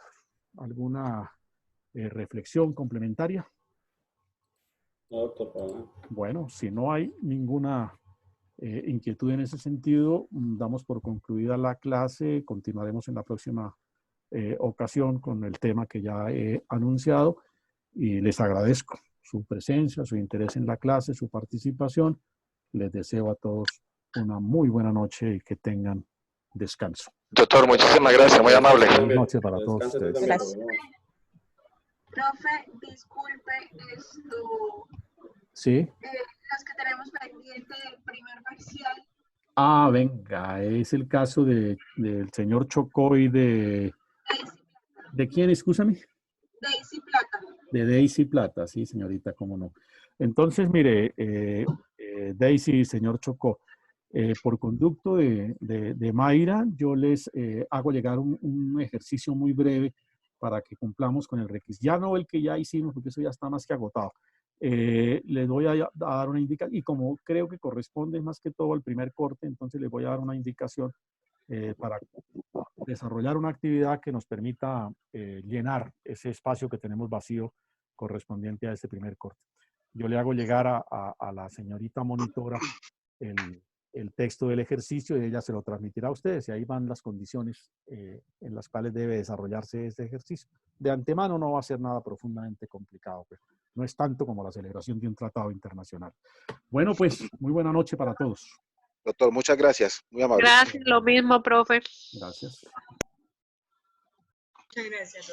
alguna reflexión complementaria? No, doctor, para nada. Bueno, si no hay ninguna inquietud en ese sentido, damos por concluida la clase, continuaremos en la próxima ocasión con el tema que ya he anunciado y les agradezco su presencia, su interés en la clase, su participación. Les deseo a todos una muy buena noche y que tengan descanso. Doctor, muchísimas gracias, muy amable. Buenas noches para todos Descanse ustedes. también, Gracias. nos vemos. Profe, disculpe esto, ¿Sí? las que tenemos pendiente del primer parcial. Ah, venga, es el caso del señor Chocó y de... Daisy, ¿De quién, excúsame? Daisy Plata. De Daisy Plata, sí, señorita, cómo no. Entonces, mire, Daisy y señor Chocó, por conducto de Mayra, yo les hago llegar un ejercicio muy breve para que cumplamos con el requisito. Ya no el que ya hicimos, porque eso ya está más que agotado. Les voy a dar una indicación, y como creo que corresponde más que todo al primer corte, entonces les voy a dar una indicación para desarrollar una actividad que nos permita llenar ese espacio que tenemos vacío correspondiente a este primer corte. Yo le hago llegar a la señorita monitora el texto del ejercicio y ella se lo transmitirá a ustedes y ahí van las condiciones en las cuales debe desarrollarse este ejercicio. De antemano no va a ser nada profundamente complicado, pues. No es tanto como la celebración de un tratado internacional. Bueno, pues, muy buena noche para todos. Doctor, muchas gracias, muy amable. Gracias, lo mismo, profe. Gracias. Muchas gracias.